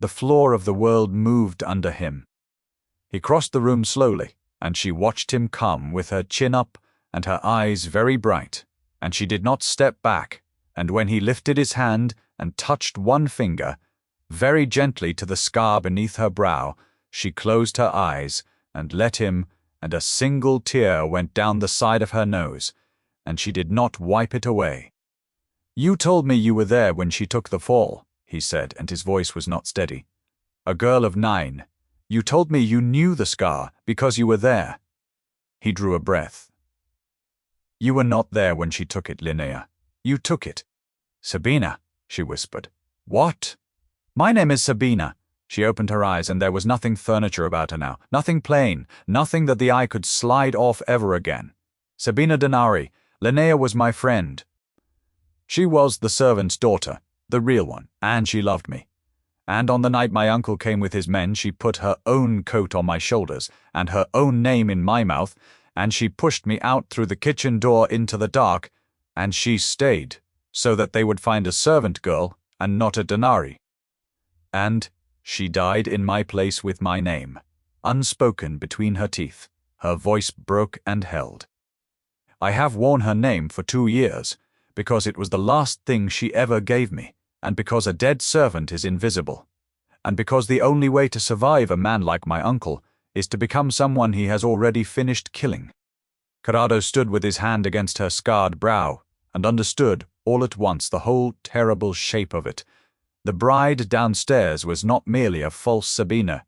The floor of the world moved under him. He crossed the room slowly, and she watched him come with her chin up and her eyes very bright, and she did not step back, and when he lifted his hand and touched one finger, very gently to the scar beneath her brow, she closed her eyes and let him, and a single tear went down the side of her nose, and she did not wipe it away. "You told me you were there when she took the fall," he said, and his voice was not steady. "A girl of 9. You told me you knew the scar because you were there." He drew a breath. "You were not there when she took it, Linnea. You took it." "Sabina," she whispered. "What?" "My name is Sabina." She opened her eyes, and there was nothing furniture about her now, nothing plain, nothing that the eye could slide off ever again. "Sabina Denari. Linnea was my friend. She was the servant's daughter, the real one, and she loved me. And on the night my uncle came with his men, she put her own coat on my shoulders and her own name in my mouth, and she pushed me out through the kitchen door into the dark, and she stayed, so that they would find a servant girl and not a Denari. And she died in my place with my name, unspoken between her teeth. Her voice broke and held. I have worn her name for 2 years, because it was the last thing she ever gave me, and because a dead servant is invisible, and because the only way to survive a man like my uncle is to become someone he has already finished killing." Corrado stood with his hand against her scarred brow, and understood all at once the whole terrible shape of it. The bride downstairs was not merely a false Sabina.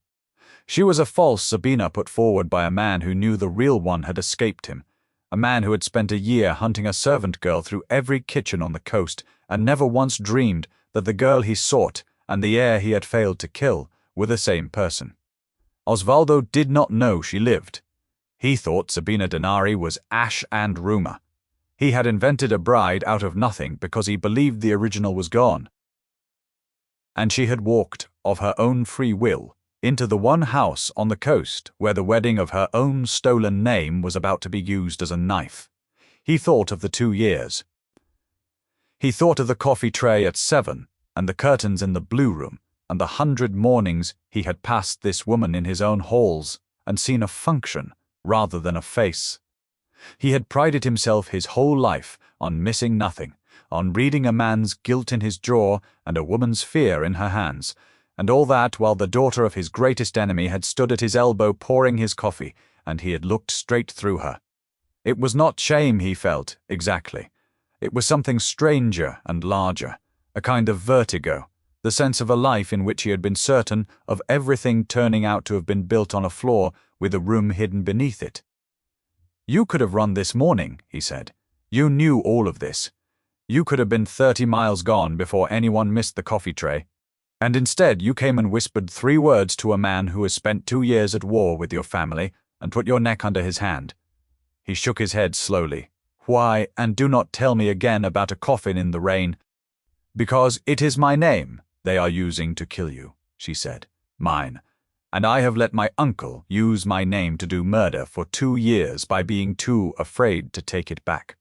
She was a false Sabina put forward by a man who knew the real one had escaped him, a man who had spent a year hunting a servant girl through every kitchen on the coast, and never once dreamed that the girl he sought and the heir he had failed to kill were the same person. Osvaldo did not know she lived. He thought Sabina Denari was ash and rumor. He had invented a bride out of nothing because he believed the original was gone. And she had walked, of her own free will, into the one house on the coast where the wedding of her own stolen name was about to be used as a knife. He thought of the 2 years. He thought of the coffee tray at 7, and the curtains in the blue room, and the 100 mornings he had passed this woman in his own halls, and seen a function rather than a face. He had prided himself his whole life on missing nothing, on reading a man's guilt in his jaw and a woman's fear in her hands, and all that while the daughter of his greatest enemy had stood at his elbow pouring his coffee, and he had looked straight through her. It was not shame he felt, exactly. It was something stranger and larger, a kind of vertigo, the sense of a life in which he had been certain of everything turning out to have been built on a floor with a room hidden beneath it. "You could have run this morning," he said. "You knew all of this. You could have been 30 miles gone before anyone missed the coffee tray. And instead you came and whispered 3 words to a man who has spent 2 years at war with your family and put your neck under his hand." He shook his head slowly. "Why, and do not tell me again about a coffin in the rain." "Because it is my name they are using to kill you," she said. "Mine. And I have let my uncle use my name to do murder for 2 years by being too afraid to take it back.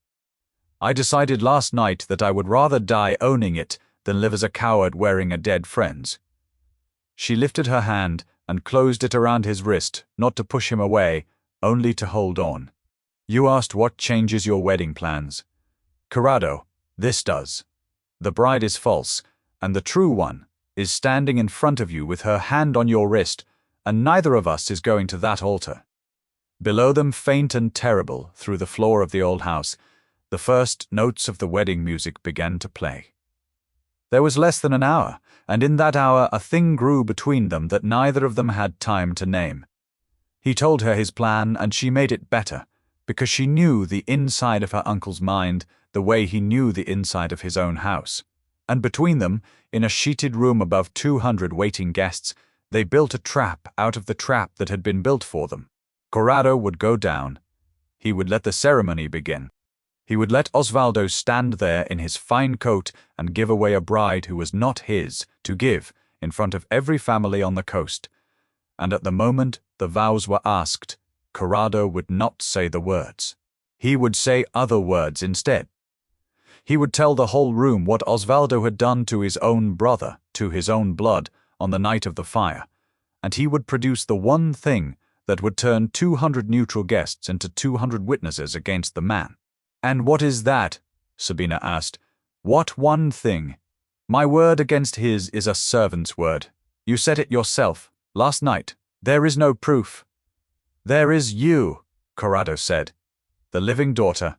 I decided last night that I would rather die owning it than live as a coward wearing a dead friend's." She lifted her hand and closed it around his wrist, not to push him away, only to hold on. "You asked what changes your wedding plans. Corrado, this does. The bride is false, and the true one is standing in front of you with her hand on your wrist, and neither of us is going to that altar." Below them, faint and terrible, through the floor of the old house, the first notes of the wedding music began to play. There was less than an hour, and in that hour a thing grew between them that neither of them had time to name. He told her his plan, and she made it better, because she knew the inside of her uncle's mind the way he knew the inside of his own house. And between them, in a sheeted room above 200 waiting guests, they built a trap out of the trap that had been built for them. Corrado would go down. He would let the ceremony begin. He would let Osvaldo stand there in his fine coat and give away a bride who was not his to give in front of every family on the coast. And at the moment the vows were asked, Corrado would not say the words. He would say other words instead. He would tell the whole room what Osvaldo had done to his own brother, to his own blood, on the night of the fire, and he would produce the one thing that would turn 200 neutral guests into 200 witnesses against the man. "And what is that?" Sabina asked. "What one thing? My word against his is a servant's word. You said it yourself, last night. There is no proof." "There is you," Corrado said, "the living daughter.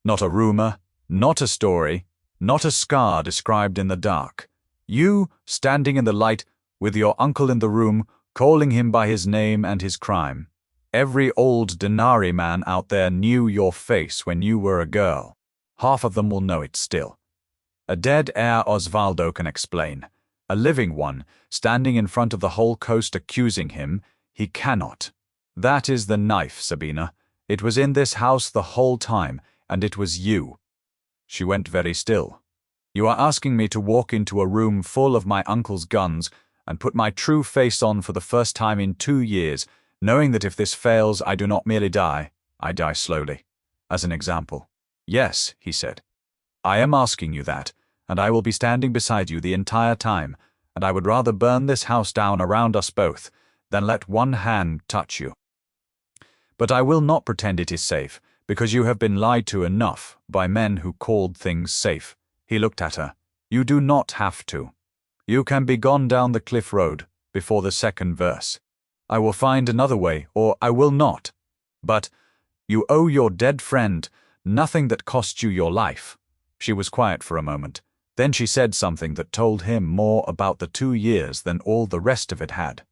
Not a rumor, not a story, not a scar described in the dark. You, standing in the light, with your uncle in the room, calling him by his name and his crime. Every old Denari man out there knew your face when you were a girl. Half of them will know it still. A dead heir Osvaldo can explain. A living one, standing in front of the whole coast accusing him, he cannot. That is the knife, Sabina. It was in this house the whole time, and it was you." She went very still. "You are asking me to walk into a room full of my uncle's guns and put my true face on for the first time in 2 years, knowing that if this fails I do not merely die, I die slowly. As an example." "Yes," he said. "I am asking you that, and I will be standing beside you the entire time, and I would rather burn this house down around us both than let one hand touch you. But I will not pretend it is safe, because you have been lied to enough by men who called things safe." He looked at her. "You do not have to. You can be gone down the cliff road before the second verse. I will find another way, or I will not. But you owe your dead friend nothing that cost you your life." She was quiet for a moment. Then she said something that told him more about the 2 years than all the rest of it had.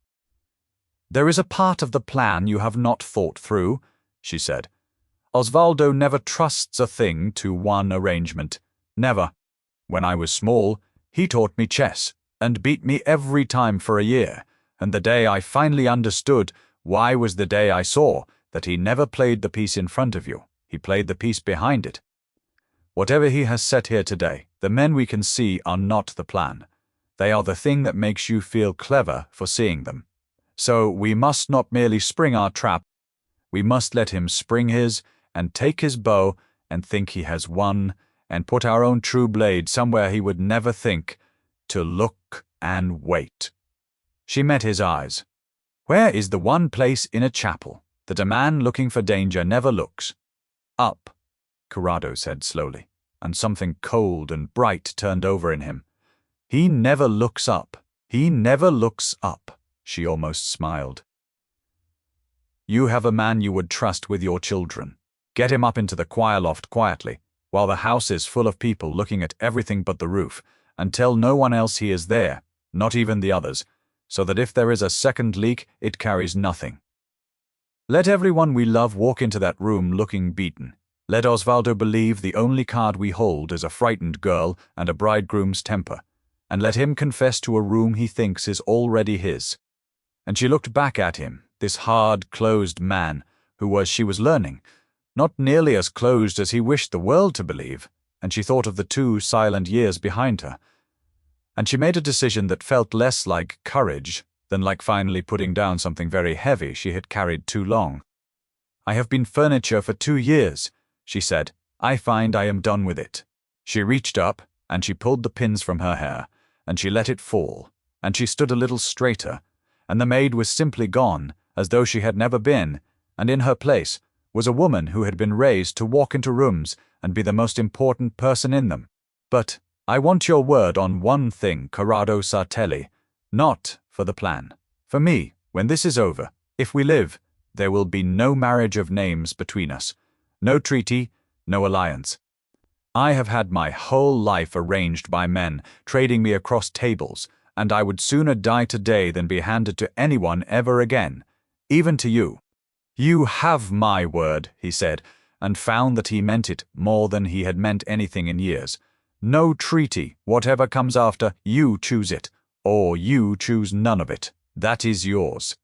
"There is a part of the plan you have not thought through," she said. "Osvaldo never trusts a thing to one arrangement. Never. When I was small, he taught me chess, and beat me every time for a year, and the day I finally understood why was the day I saw that he never played the piece in front of you, he played the piece behind it. Whatever he has set here today, the men we can see are not the plan. They are the thing that makes you feel clever for seeing them. So we must not merely spring our trap, we must let him spring his, and take his bow, and think he has won, and put our own true blade somewhere he would never think, to look and wait." She met his eyes. "Where is the one place in a chapel that a man looking for danger never looks?" "Up," Corrado said slowly, and something cold and bright turned over in him. "He never looks up. He never looks up," she almost smiled. "You have a man you would trust with your children. Get him up into the choir loft quietly, while the house is full of people looking at everything but the roof, and tell no one else he is there, not even the others, so that if there is a second leak, it carries nothing. Let everyone we love walk into that room looking beaten. Let Osvaldo believe the only card we hold is a frightened girl and a bridegroom's temper, and let him confess to a room he thinks is already his." And she looked back at him, this hard, closed man, who, as she was learning, not nearly as closed as he wished the world to believe, and she thought of the 2 silent years behind her. And she made a decision that felt less like courage than like finally putting down something very heavy she had carried too long. "I have been furniture for 2 years, she said. "I find I am done with it." She reached up, and she pulled the pins from her hair, and she let it fall, and she stood a little straighter, and the maid was simply gone, as though she had never been, and in her place was a woman who had been raised to walk into rooms and be the most important person in them. "But I want your word on one thing, Corrado Sartelli, not for the plan. For me, when this is over, if we live, there will be no marriage of names between us, no treaty, no alliance. I have had my whole life arranged by men, trading me across tables, and I would sooner die today than be handed to anyone ever again, even to you." "You have my word," he said, and found that he meant it more than he had meant anything in years. "No treaty, whatever comes after, you choose it, or you choose none of it. That is yours."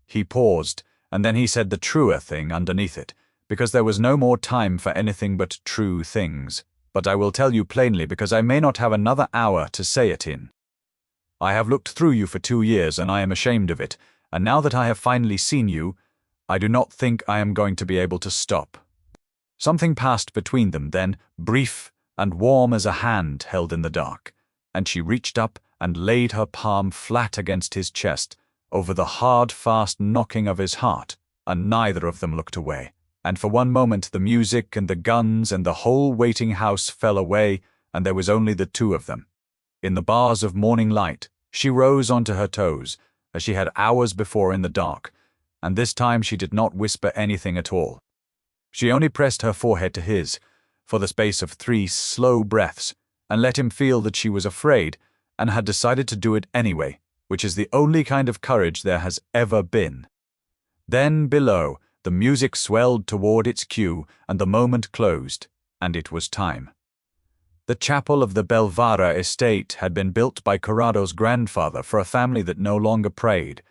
He paused, and then he said the truer thing underneath it, because there was no more time for anything but true things. But I will tell you plainly because I may not have another hour to say it in. I have looked through you for 2 years, and I am ashamed of it, and now that I have finally seen you, I do not think I am going to be able to stop." Something passed between them then, brief and warm as a hand held in the dark, and she reached up and laid her palm flat against his chest, over the hard, fast knocking of his heart, and neither of them looked away. And for one moment the music and the guns and the whole waiting house fell away, and there was only the two of them. In the bars of morning light, she rose onto her toes, as she had hours before in the dark, and this time she did not whisper anything at all. She only pressed her forehead to his, for the space of 3 slow breaths, and let him feel that she was afraid, and had decided to do it anyway, which is the only kind of courage there has ever been. Then, below, the music swelled toward its cue, and the moment closed, and it was time. The chapel of the Belvara estate had been built by Corrado's grandfather for a family that no longer prayed,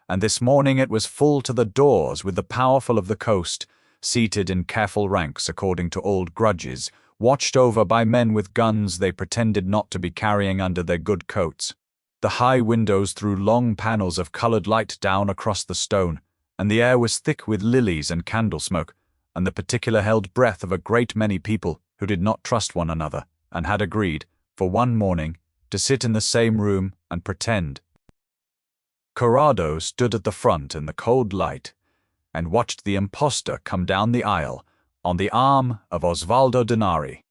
and this morning it was full to the doors with the powerful of the coast, seated in careful ranks according to old grudges, watched over by men with guns they pretended not to be carrying under their good coats. The high windows threw long panels of colored light down across the stone, and the air was thick with lilies and candle smoke, and the particular held breath of a great many people who did not trust one another, and had agreed, for one morning, to sit in the same room and pretend. Corrado stood at the front in the cold light, and watched the impostor come down the aisle on the arm of Osvaldo Denari.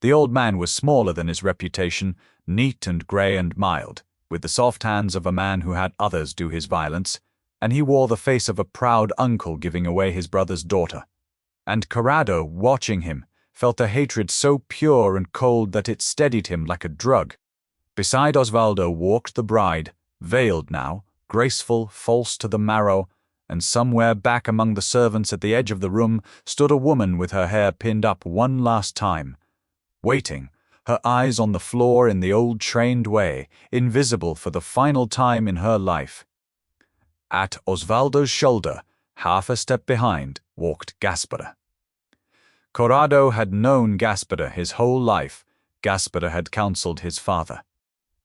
The old man was smaller than his reputation, neat and grey and mild, with the soft hands of a man who had others do his violence, and he wore the face of a proud uncle giving away his brother's daughter. And Corrado, watching him, felt a hatred so pure and cold that it steadied him like a drug. Beside Osvaldo walked the bride, veiled now, graceful, false to the marrow, and somewhere back among the servants at the edge of the room stood a woman with her hair pinned up one last time, waiting, her eyes on the floor in the old trained way, invisible for the final time in her life. At Osvaldo's shoulder, half a step behind, walked Gaspara. Corrado had known Gaspara his whole life. Gaspara had counseled his father.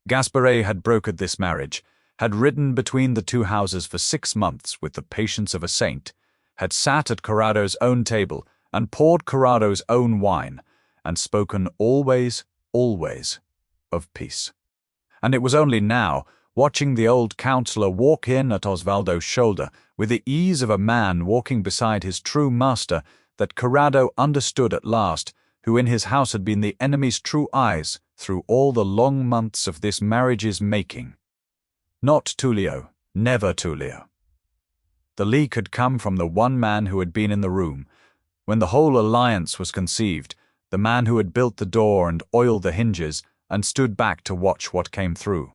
Gaspare had brokered this marriage, had ridden between the two houses for 6 months with the patience of a saint, had sat at Corrado's own table and poured Corrado's own wine, and spoken always, always of peace. And it was only now, watching the old counselor walk in at Osvaldo's shoulder with the ease of a man walking beside his true master, that Corrado understood at last who in his house had been the enemy's true eyes through all the long months of this marriage's making. Not Tullio, never Tullio. The leak had come from the one man who had been in the room when the whole alliance was conceived, the man who had built the door and oiled the hinges and stood back to watch what came through.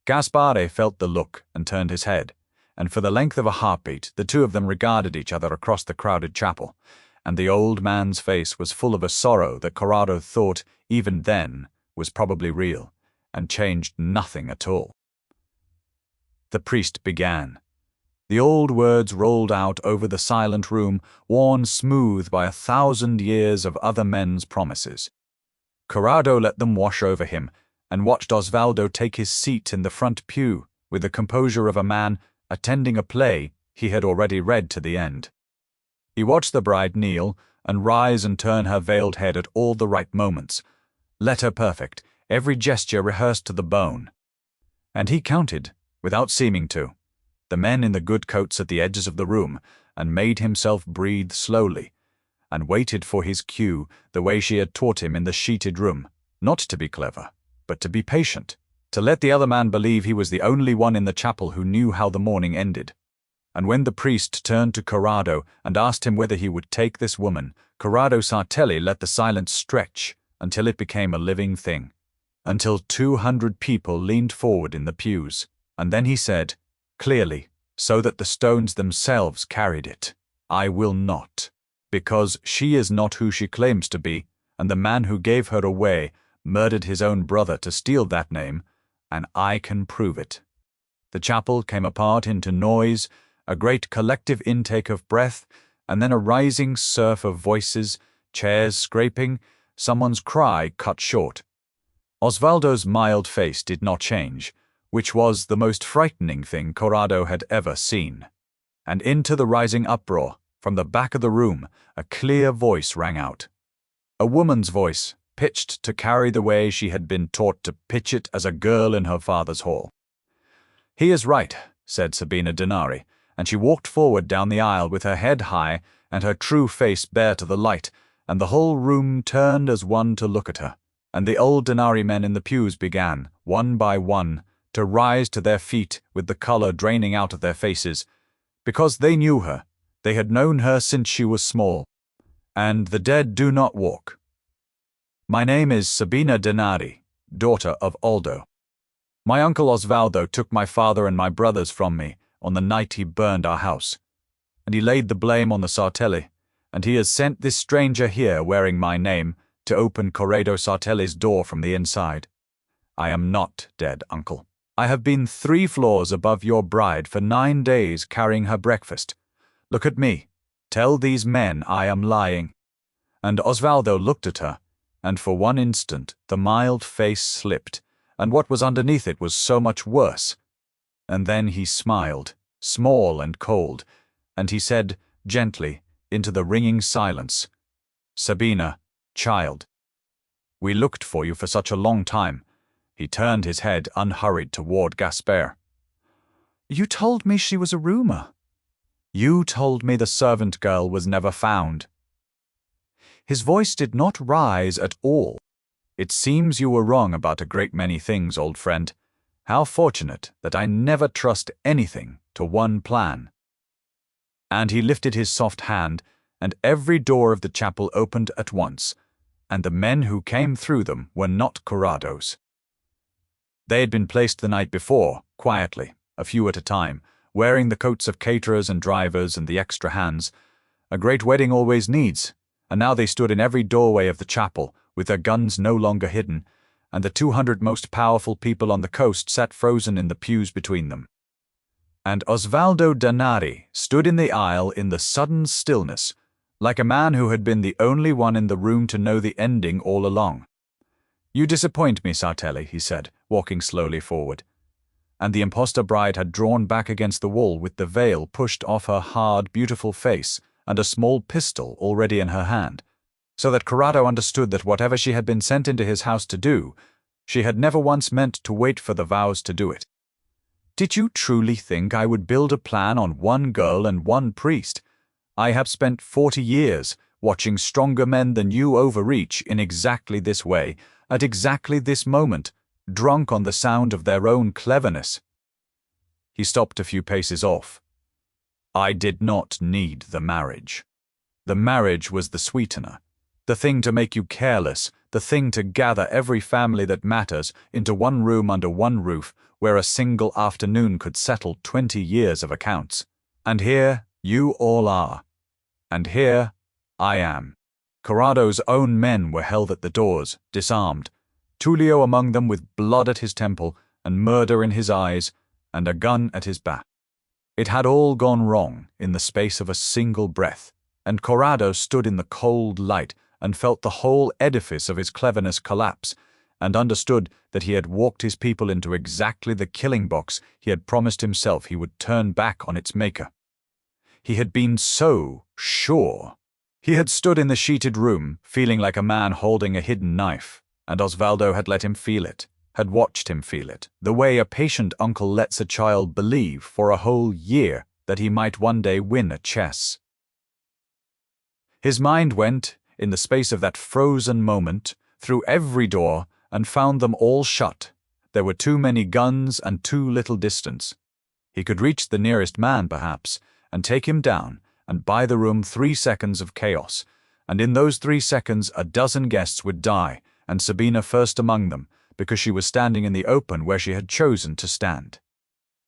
Gaspare felt the look and turned his head, and for the length of a heartbeat the two of them regarded each other across the crowded chapel, and the old man's face was full of a sorrow that Corrado thought, even then, was probably real, and changed nothing at all. The priest began. The old words rolled out over the silent room, worn smooth by 1,000 years of other men's promises. Corrado let them wash over him, and watched Osvaldo take his seat in the front pew with the composure of a man attending a play he had already read to the end. He watched the bride kneel and rise and turn her veiled head at all the right moments, letter perfect, every gesture rehearsed to the bone. And he counted, without seeming to, the men in the good coats at the edges of the room, and made himself breathe slowly, and waited for his cue the way she had taught him in the sheeted room, not to be clever, but to be patient, to let the other man believe he was the only one in the chapel who knew how the morning ended. And when the priest turned to Corrado and asked him whether he would take this woman, Corrado Sartelli let the silence stretch until it became a living thing, until 200 people leaned forward in the pews, and then he said, clearly, so that the stones themselves carried it, "I will not, because she is not who she claims to be, and the man who gave her away murdered his own brother to steal that name, and I can prove it." The chapel came apart into noise, a great collective intake of breath, and then a rising surf of voices, chairs scraping, someone's cry cut short. Osvaldo's mild face did not change, which was the most frightening thing Corrado had ever seen. And into the rising uproar, from the back of the room, a clear voice rang out. A woman's voice, pitched to carry the way she had been taught to pitch it as a girl in her father's hall. "He is right," said Sabina Denari, and she walked forward down the aisle with her head high and her true face bare to the light, and the whole room turned as one to look at her, and the old Denari men in the pews began, one by one, to rise to their feet with the color draining out of their faces, because they knew her, they had known her since she was small, and the dead do not walk. "My name is Sabina Denari, daughter of Aldo. My uncle Osvaldo took my father and my brothers from me on the night he burned our house, and he laid the blame on the Sartelli, and he has sent this stranger here wearing my name to open Corrado Sartelli's door from the inside. I am not dead, uncle. I have been 3 floors above your bride for 9 days carrying her breakfast. Look at me. Tell these men I am lying." And Osvaldo looked at her, and for one instant the mild face slipped, and what was underneath it was so much worse. And then he smiled, small and cold, and he said, gently, into the ringing silence, "Sabina, child, we looked for you for such a long time." He turned his head unhurried toward Gaspar. "You told me she was a rumor." "You told me the servant girl was never found." His voice did not rise at all. "It seems you were wrong about a great many things, old friend. How fortunate that I never trust anything to one plan." And he lifted his soft hand, and every door of the chapel opened at once, and the men who came through them were not Corrado's. They had been placed the night before, quietly, a few at a time, wearing the coats of caterers and drivers and the extra hands a great wedding always needs, and now they stood in every doorway of the chapel, with their guns no longer hidden, and the 200 most powerful people on the coast sat frozen in the pews between them. And Osvaldo Denari stood in the aisle in the sudden stillness, like a man who had been the only one in the room to know the ending all along. "You disappoint me, Sartelli," he said, walking slowly forward. And the impostor bride had drawn back against the wall with the veil pushed off her hard, beautiful face and a small pistol already in her hand, so that Corrado understood that whatever she had been sent into his house to do, she had never once meant to wait for the vows to do it. "Did you truly think I would build a plan on one girl and one priest? I have spent 40 years watching stronger men than you overreach in exactly this way, at exactly this moment, drunk on the sound of their own cleverness." He stopped a few paces off. "I did not need the marriage. The marriage was the sweetener, the thing to make you careless, the thing to gather every family that matters into one room under one roof where a single afternoon could settle 20 years of accounts. And here you all are. And here I am." Corrado's own men were held at the doors, disarmed, Tullio among them with blood at his temple and murder in his eyes and a gun at his back. It had all gone wrong in the space of a single breath, and Corrado stood in the cold light and felt the whole edifice of his cleverness collapse, and understood that he had walked his people into exactly the killing box he had promised himself he would turn back on its maker. He had been so sure. He had stood in the sheeted room, feeling like a man holding a hidden knife, and Osvaldo had let him feel it, had watched him feel it, the way a patient uncle lets a child believe for a whole year that he might one day win at chess. His mind went, in the space of that frozen moment, through every door and found them all shut. There were too many guns and too little distance. He could reach the nearest man, perhaps, and take him down, and buy the room 3 seconds of chaos, and in those 3 seconds a dozen guests would die, and Sabina first among them, because she was standing in the open where she had chosen to stand.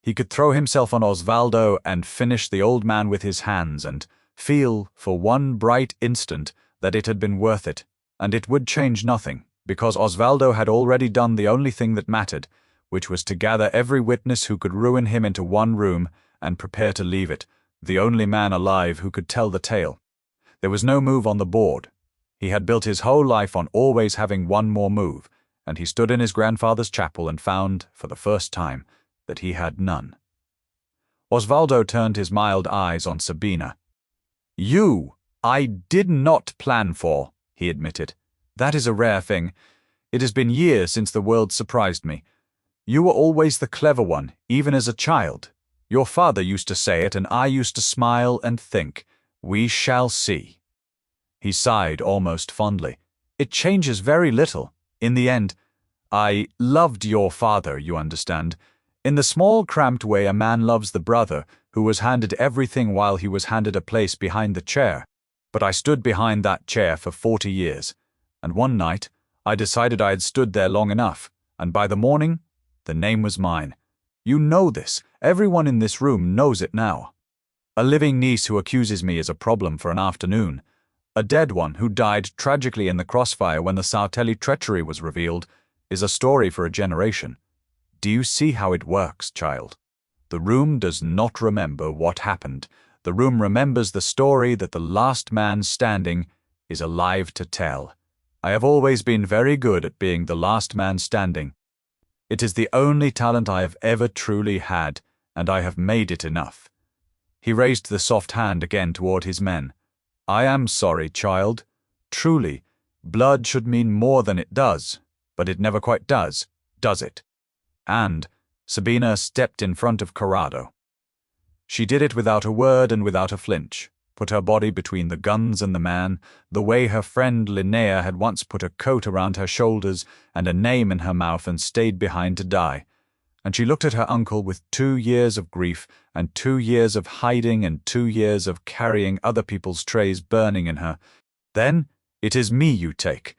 He could throw himself on Osvaldo and finish the old man with his hands and feel, for one bright instant, that it had been worth it, and it would change nothing, because Osvaldo had already done the only thing that mattered, which was to gather every witness who could ruin him into one room and prepare to leave it, the only man alive who could tell the tale. There was no move on the board. He had built his whole life on always having one more move, and he stood in his grandfather's chapel and found, for the first time, that he had none. Osvaldo turned his mild eyes on Sabina. "You, I did not plan for," he admitted. "That is a rare thing. It has been years since the world surprised me. You were always the clever one, even as a child. Your father used to say it, and I used to smile and think, 'We shall see.'" He sighed almost fondly. "It changes very little. In the end, I loved your father, you understand. In the small, cramped way a man loves the brother who was handed everything while he was handed a place behind the chair. But I stood behind that chair for 40 years, and one night I decided I had stood there long enough, and by the morning, the name was mine. You know this. Everyone in this room knows it now. A living niece who accuses me is a problem for an afternoon. A dead one who died tragically in the crossfire when the Sautelli treachery was revealed is a story for a generation. Do you see how it works, child? The room does not remember what happened. The room remembers the story that the last man standing is alive to tell. I have always been very good at being the last man standing. It is the only talent I have ever truly had, and I have made it enough." He raised the soft hand again toward his men. "I am sorry, child. Truly, blood should mean more than it does, but it never quite does it?" And Sabina stepped in front of Corrado. She did it without a word and without a flinch, put her body between the guns and the man, the way her friend Linnea had once put a coat around her shoulders and a name in her mouth and stayed behind to die. And she looked at her uncle with 2 years of grief and 2 years of hiding and 2 years of carrying other people's trays burning in her. "Then it is me you take,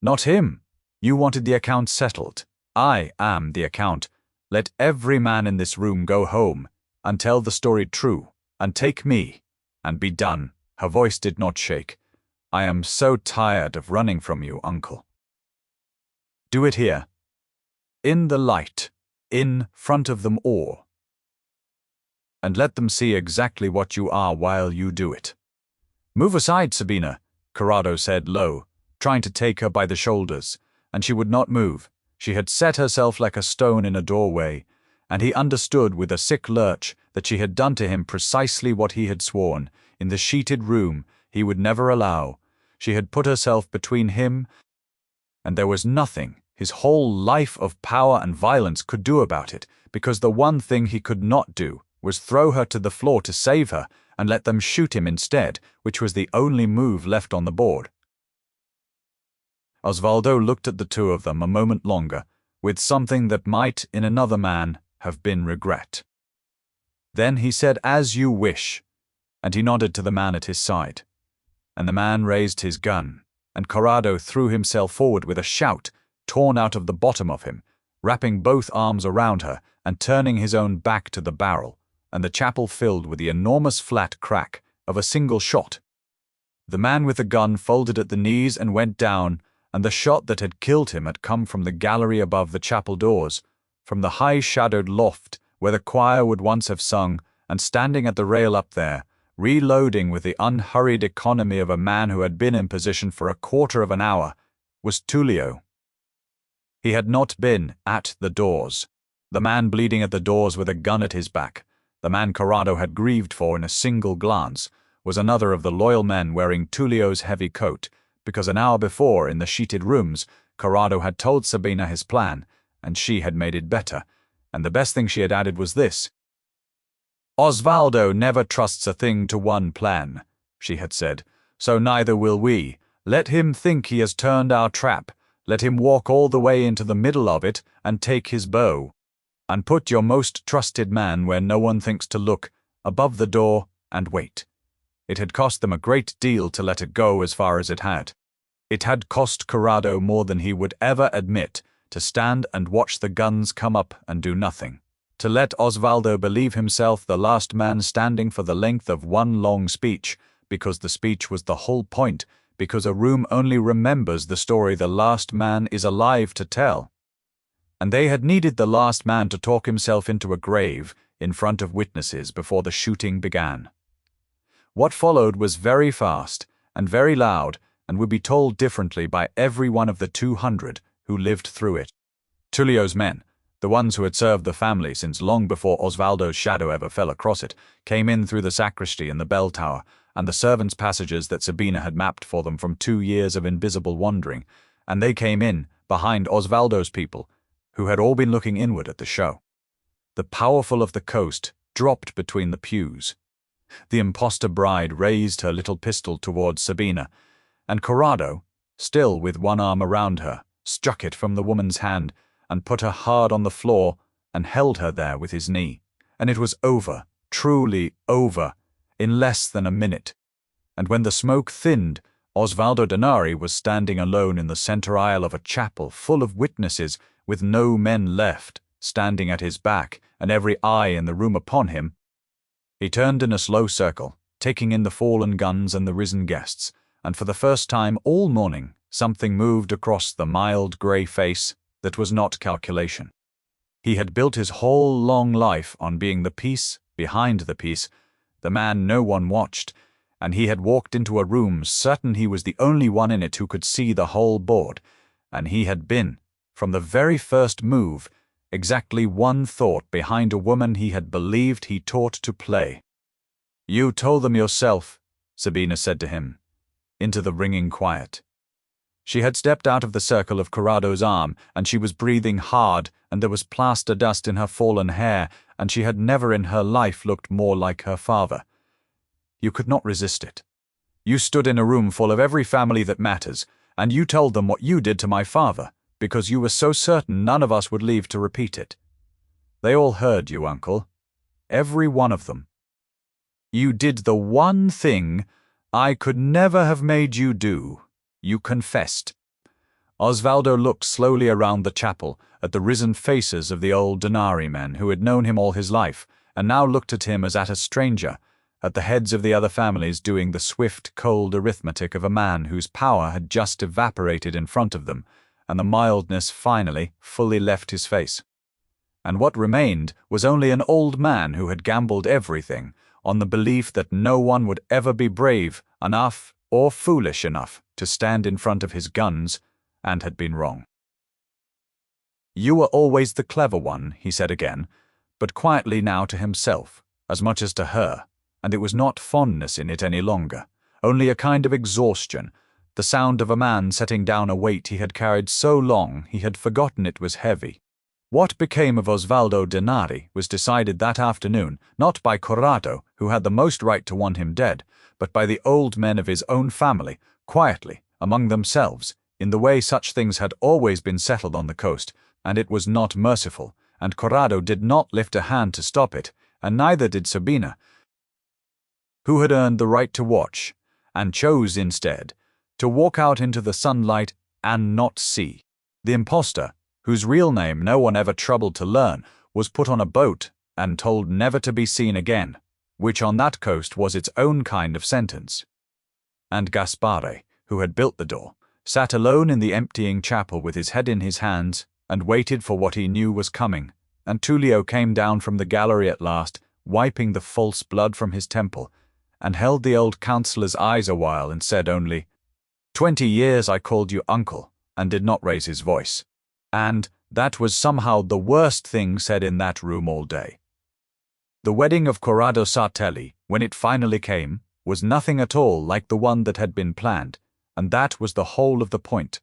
not him. You wanted the account settled. I am the account. Let every man in this room go home and tell the story true, and take me, and be done." Her voice did not shake. "I am so tired of running from you, uncle. Do it here, in the light, in front of them all, and let them see exactly what you are while you do it." "Move aside, Sabina," Corrado said low, trying to take her by the shoulders, and she would not move. She had set herself like a stone in a doorway, and he understood with a sick lurch that she had done to him precisely what he had sworn, in the sheeted room, he would never allow. She had put herself between him, and there was nothing his whole life of power and violence could do about it, because the one thing he could not do was throw her to the floor to save her and let them shoot him instead, which was the only move left on the board. Osvaldo looked at the two of them a moment longer, with something that might, in another man, have been regret. Then he said, "As you wish," and he nodded to the man at his side. And the man raised his gun, and Corrado threw himself forward with a shout, torn out of the bottom of him, wrapping both arms around her and turning his own back to the barrel, and the chapel filled with the enormous flat crack of a single shot. The man with the gun folded at the knees and went down, and the shot that had killed him had come from the gallery above the chapel doors, from the high-shadowed loft where the choir would once have sung, and standing at the rail up there, reloading with the unhurried economy of a man who had been in position for a quarter of an hour, was Tullio. He had not been at the doors. The man bleeding at the doors with a gun at his back, the man Corrado had grieved for in a single glance, was another of the loyal men wearing Tullio's heavy coat, because an hour before, in the sheeted rooms, Corrado had told Sabina his plan, and she had made it better, and the best thing she had added was this. "Osvaldo never trusts a thing to one plan," she had said, "so neither will we. Let him think he has turned our trap. Let him walk all the way into the middle of it and take his bow. And put your most trusted man where no one thinks to look, above the door, and wait." It had cost them a great deal to let it go as far as it had. It had cost Corrado more than he would ever admit, to stand and watch the guns come up and do nothing. To let Osvaldo believe himself the last man standing for the length of one long speech, because the speech was the whole point, because a room only remembers the story the last man is alive to tell. And they had needed the last man to talk himself into a grave in front of witnesses before the shooting began. What followed was very fast and very loud and would be told differently by every one of the 200 who lived through it. Tullio's men, the ones who had served the family since long before Osvaldo's shadow ever fell across it, came in through the sacristy and the bell tower, and the servants' passages that Sabina had mapped for them from 2 years of invisible wandering, and they came in behind Osvaldo's people, who had all been looking inward at the show. The powerful of the coast dropped between the pews. The impostor bride raised her little pistol towards Sabina, and Corrado, still with one arm around her, struck it from the woman's hand and put her hard on the floor and held her there with his knee. And it was over, truly over, in less than a minute. And when the smoke thinned, Osvaldo Denari was standing alone in the center aisle of a chapel full of witnesses, with no men left, standing at his back, and every eye in the room upon him. He turned in a slow circle, taking in the fallen guns and the risen guests, and for the first time all morning something moved across the mild grey face that was not calculation. He had built his whole long life on being the piece behind the piece, the man no one watched, and he had walked into a room certain he was the only one in it who could see the whole board, and he had been, from the very first move, exactly one thought behind a woman he had believed he taught to play. "You told them yourself," Sabina said to him, into the ringing quiet. She had stepped out of the circle of Corrado's arm, and she was breathing hard, and there was plaster dust in her fallen hair, and she had never in her life looked more like her father. You could not resist it. You stood in a room full of every family that matters, and you told them what you did to my father, because you were so certain none of us would leave to repeat it. They all heard you, uncle. Every one of them. You did the one thing I could never have made you do. You confessed." Osvaldo looked slowly around the chapel at the risen faces of the old Denari men who had known him all his life, and now looked at him as at a stranger, at the heads of the other families doing the swift, cold arithmetic of a man whose power had just evaporated in front of them, and the mildness finally fully left his face. And what remained was only an old man who had gambled everything on the belief that no one would ever be brave enough or foolish enough to stand in front of his guns, and had been wrong. "You were always the clever one," he said again, but quietly now to himself, as much as to her, and it was not fondness in it any longer, only a kind of exhaustion, the sound of a man setting down a weight he had carried so long he had forgotten it was heavy. What became of Osvaldo Denari was decided that afternoon, not by Corrado, who had the most right to want him dead, but by the old men of his own family, quietly, among themselves, in the way such things had always been settled on the coast, and it was not merciful, and Corrado did not lift a hand to stop it, and neither did Sabina, who had earned the right to watch, and chose instead to walk out into the sunlight and not see. The impostor, whose real name no one ever troubled to learn, was put on a boat and told never to be seen again, which on that coast was its own kind of sentence. And Gaspare, who had built the door, sat alone in the emptying chapel with his head in his hands and waited for what he knew was coming, and Tullio came down from the gallery at last, wiping the false blood from his temple, and held the old councillor's eyes a while and said only, 20 years I called you uncle, and did not raise his voice. And that was somehow the worst thing said in that room all day. The wedding of Corrado Sartelli, when it finally came, was nothing at all like the one that had been planned, and that was the whole of the point.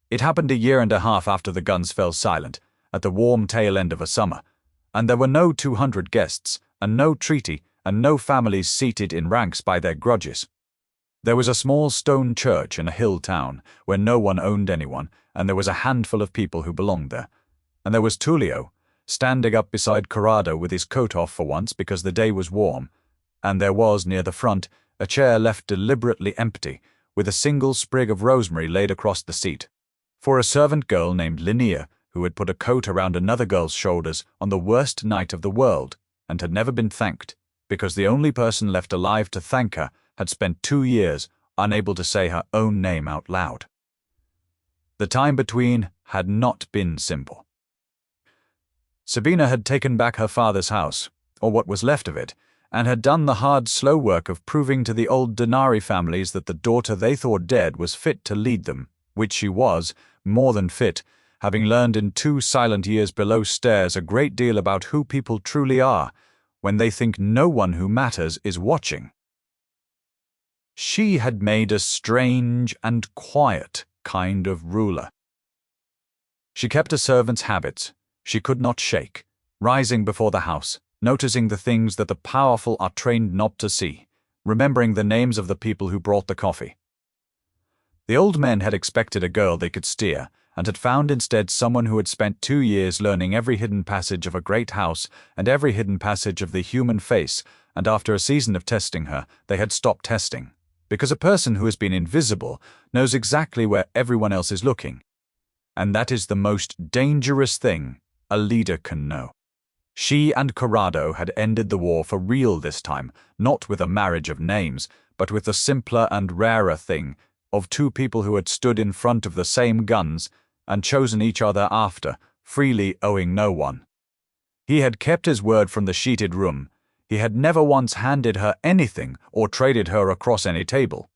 It happened a year and a half after the guns fell silent, at the warm tail end of a summer, and there were no 200 guests, and no treaty, and no families seated in ranks by their grudges. There was a small stone church in a hill town, where no one owned anyone, and there was a handful of people who belonged there. And there was Tullio, standing up beside Corrado with his coat off for once because the day was warm, and there was, near the front, a chair left deliberately empty, with a single sprig of rosemary laid across the seat, for a servant girl named Linnea, who had put a coat around another girl's shoulders on the worst night of the world, and had never been thanked, because the only person left alive to thank her had spent 2 years unable to say her own name out loud. The time between had not been simple. Sabina had taken back her father's house, or what was left of it, and had done the hard, slow work of proving to the old Denari families that the daughter they thought dead was fit to lead them, which she was, more than fit, having learned in 2 silent years below stairs a great deal about who people truly are, when they think no one who matters is watching. She had made a strange and quiet kind of ruler. She kept a servant's habits she could not shake, rising before the house, noticing the things that the powerful are trained not to see, remembering the names of the people who brought the coffee. The old men had expected a girl they could steer, and had found instead someone who had spent 2 years learning every hidden passage of a great house and every hidden passage of the human face, and after a season of testing her, they had stopped testing, because a person who has been invisible knows exactly where everyone else is looking. And that is the most dangerous thing a leader can know. She and Corrado had ended the war for real this time, not with a marriage of names, but with the simpler and rarer thing of 2 people who had stood in front of the same guns and chosen each other after, freely owing no one. He had kept his word from the sheeted room. He had never once handed her anything or traded her across any table.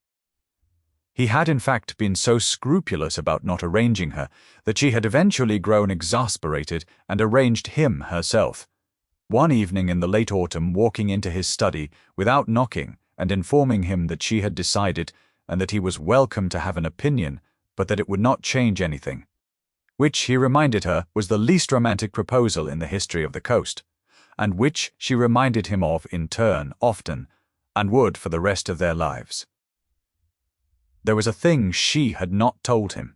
He had in fact been so scrupulous about not arranging her that she had eventually grown exasperated and arranged him herself. One evening in the late autumn, walking into his study without knocking and informing him that she had decided and that he was welcome to have an opinion, but that it would not change anything, which he reminded her was the least romantic proposal in the history of the coast, and which she reminded him of in turn often, and would for the rest of their lives. There was a thing she had not told him,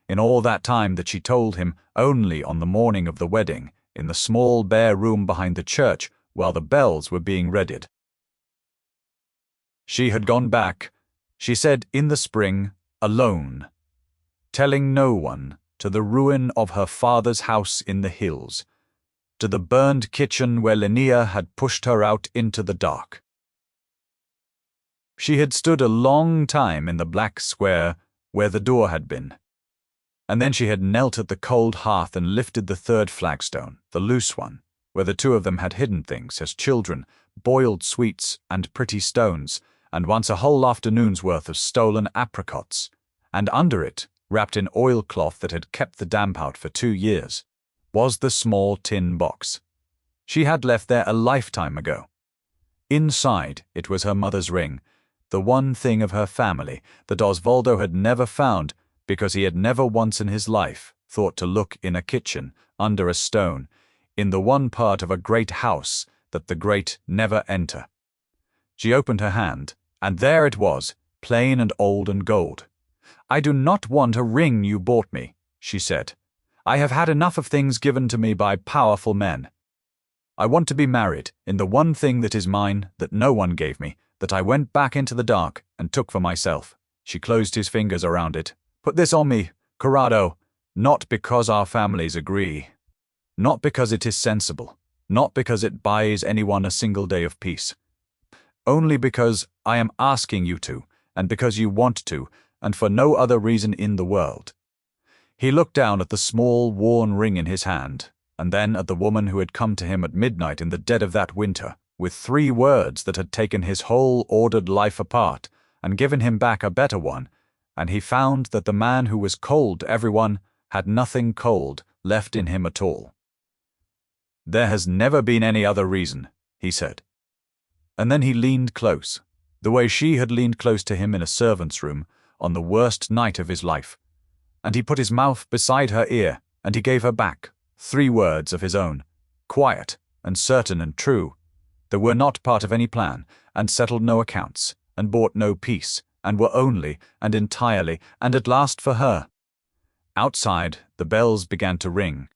in all that time that she told him only on the morning of the wedding, in the small bare room behind the church while the bells were being readied. She had gone back, she said, in the spring, alone, telling no one, to the ruin of her father's house in the hills, to the burned kitchen where Linnea had pushed her out into the dark. She had stood a long time in the black square where the door had been, and then she had knelt at the cold hearth and lifted the 3rd flagstone, the loose one, where the 2 of them had hidden things as children, boiled sweets and pretty stones, and once a whole afternoon's worth of stolen apricots, and under it, wrapped in oilcloth that had kept the damp out for 2 years, was the small tin box. She had left there a lifetime ago. Inside it was her mother's ring, the one thing of her family that Osvaldo had never found because he had never once in his life thought to look in a kitchen, under a stone, in the one part of a great house that the great never enter. She opened her hand, and there it was, plain and old and gold. "I do not want a ring you bought me," she said. "I have had enough of things given to me by powerful men. I want to be married in the one thing that is mine, that no one gave me, that I went back into the dark and took for myself." She closed his fingers around it. "Put this on me, Corrado, not because our families agree, not because it is sensible, not because it buys anyone a single day of peace. Only because I am asking you to, and because you want to, and for no other reason in the world." He looked down at the small, worn ring in his hand, and then at the woman who had come to him at midnight in the dead of that winter, with 3 words that had taken his whole ordered life apart and given him back a better one, and he found that the man who was cold to everyone had nothing cold left in him at all. "There has never been any other reason," he said. And then he leaned close, the way she had leaned close to him in a servant's room on the worst night of his life, and he put his mouth beside her ear, and he gave her back 3 words of his own, quiet and certain and true, that were not part of any plan, and settled no accounts, and bought no peace, and were only and entirely and at last for her. Outside, the bells began to ring,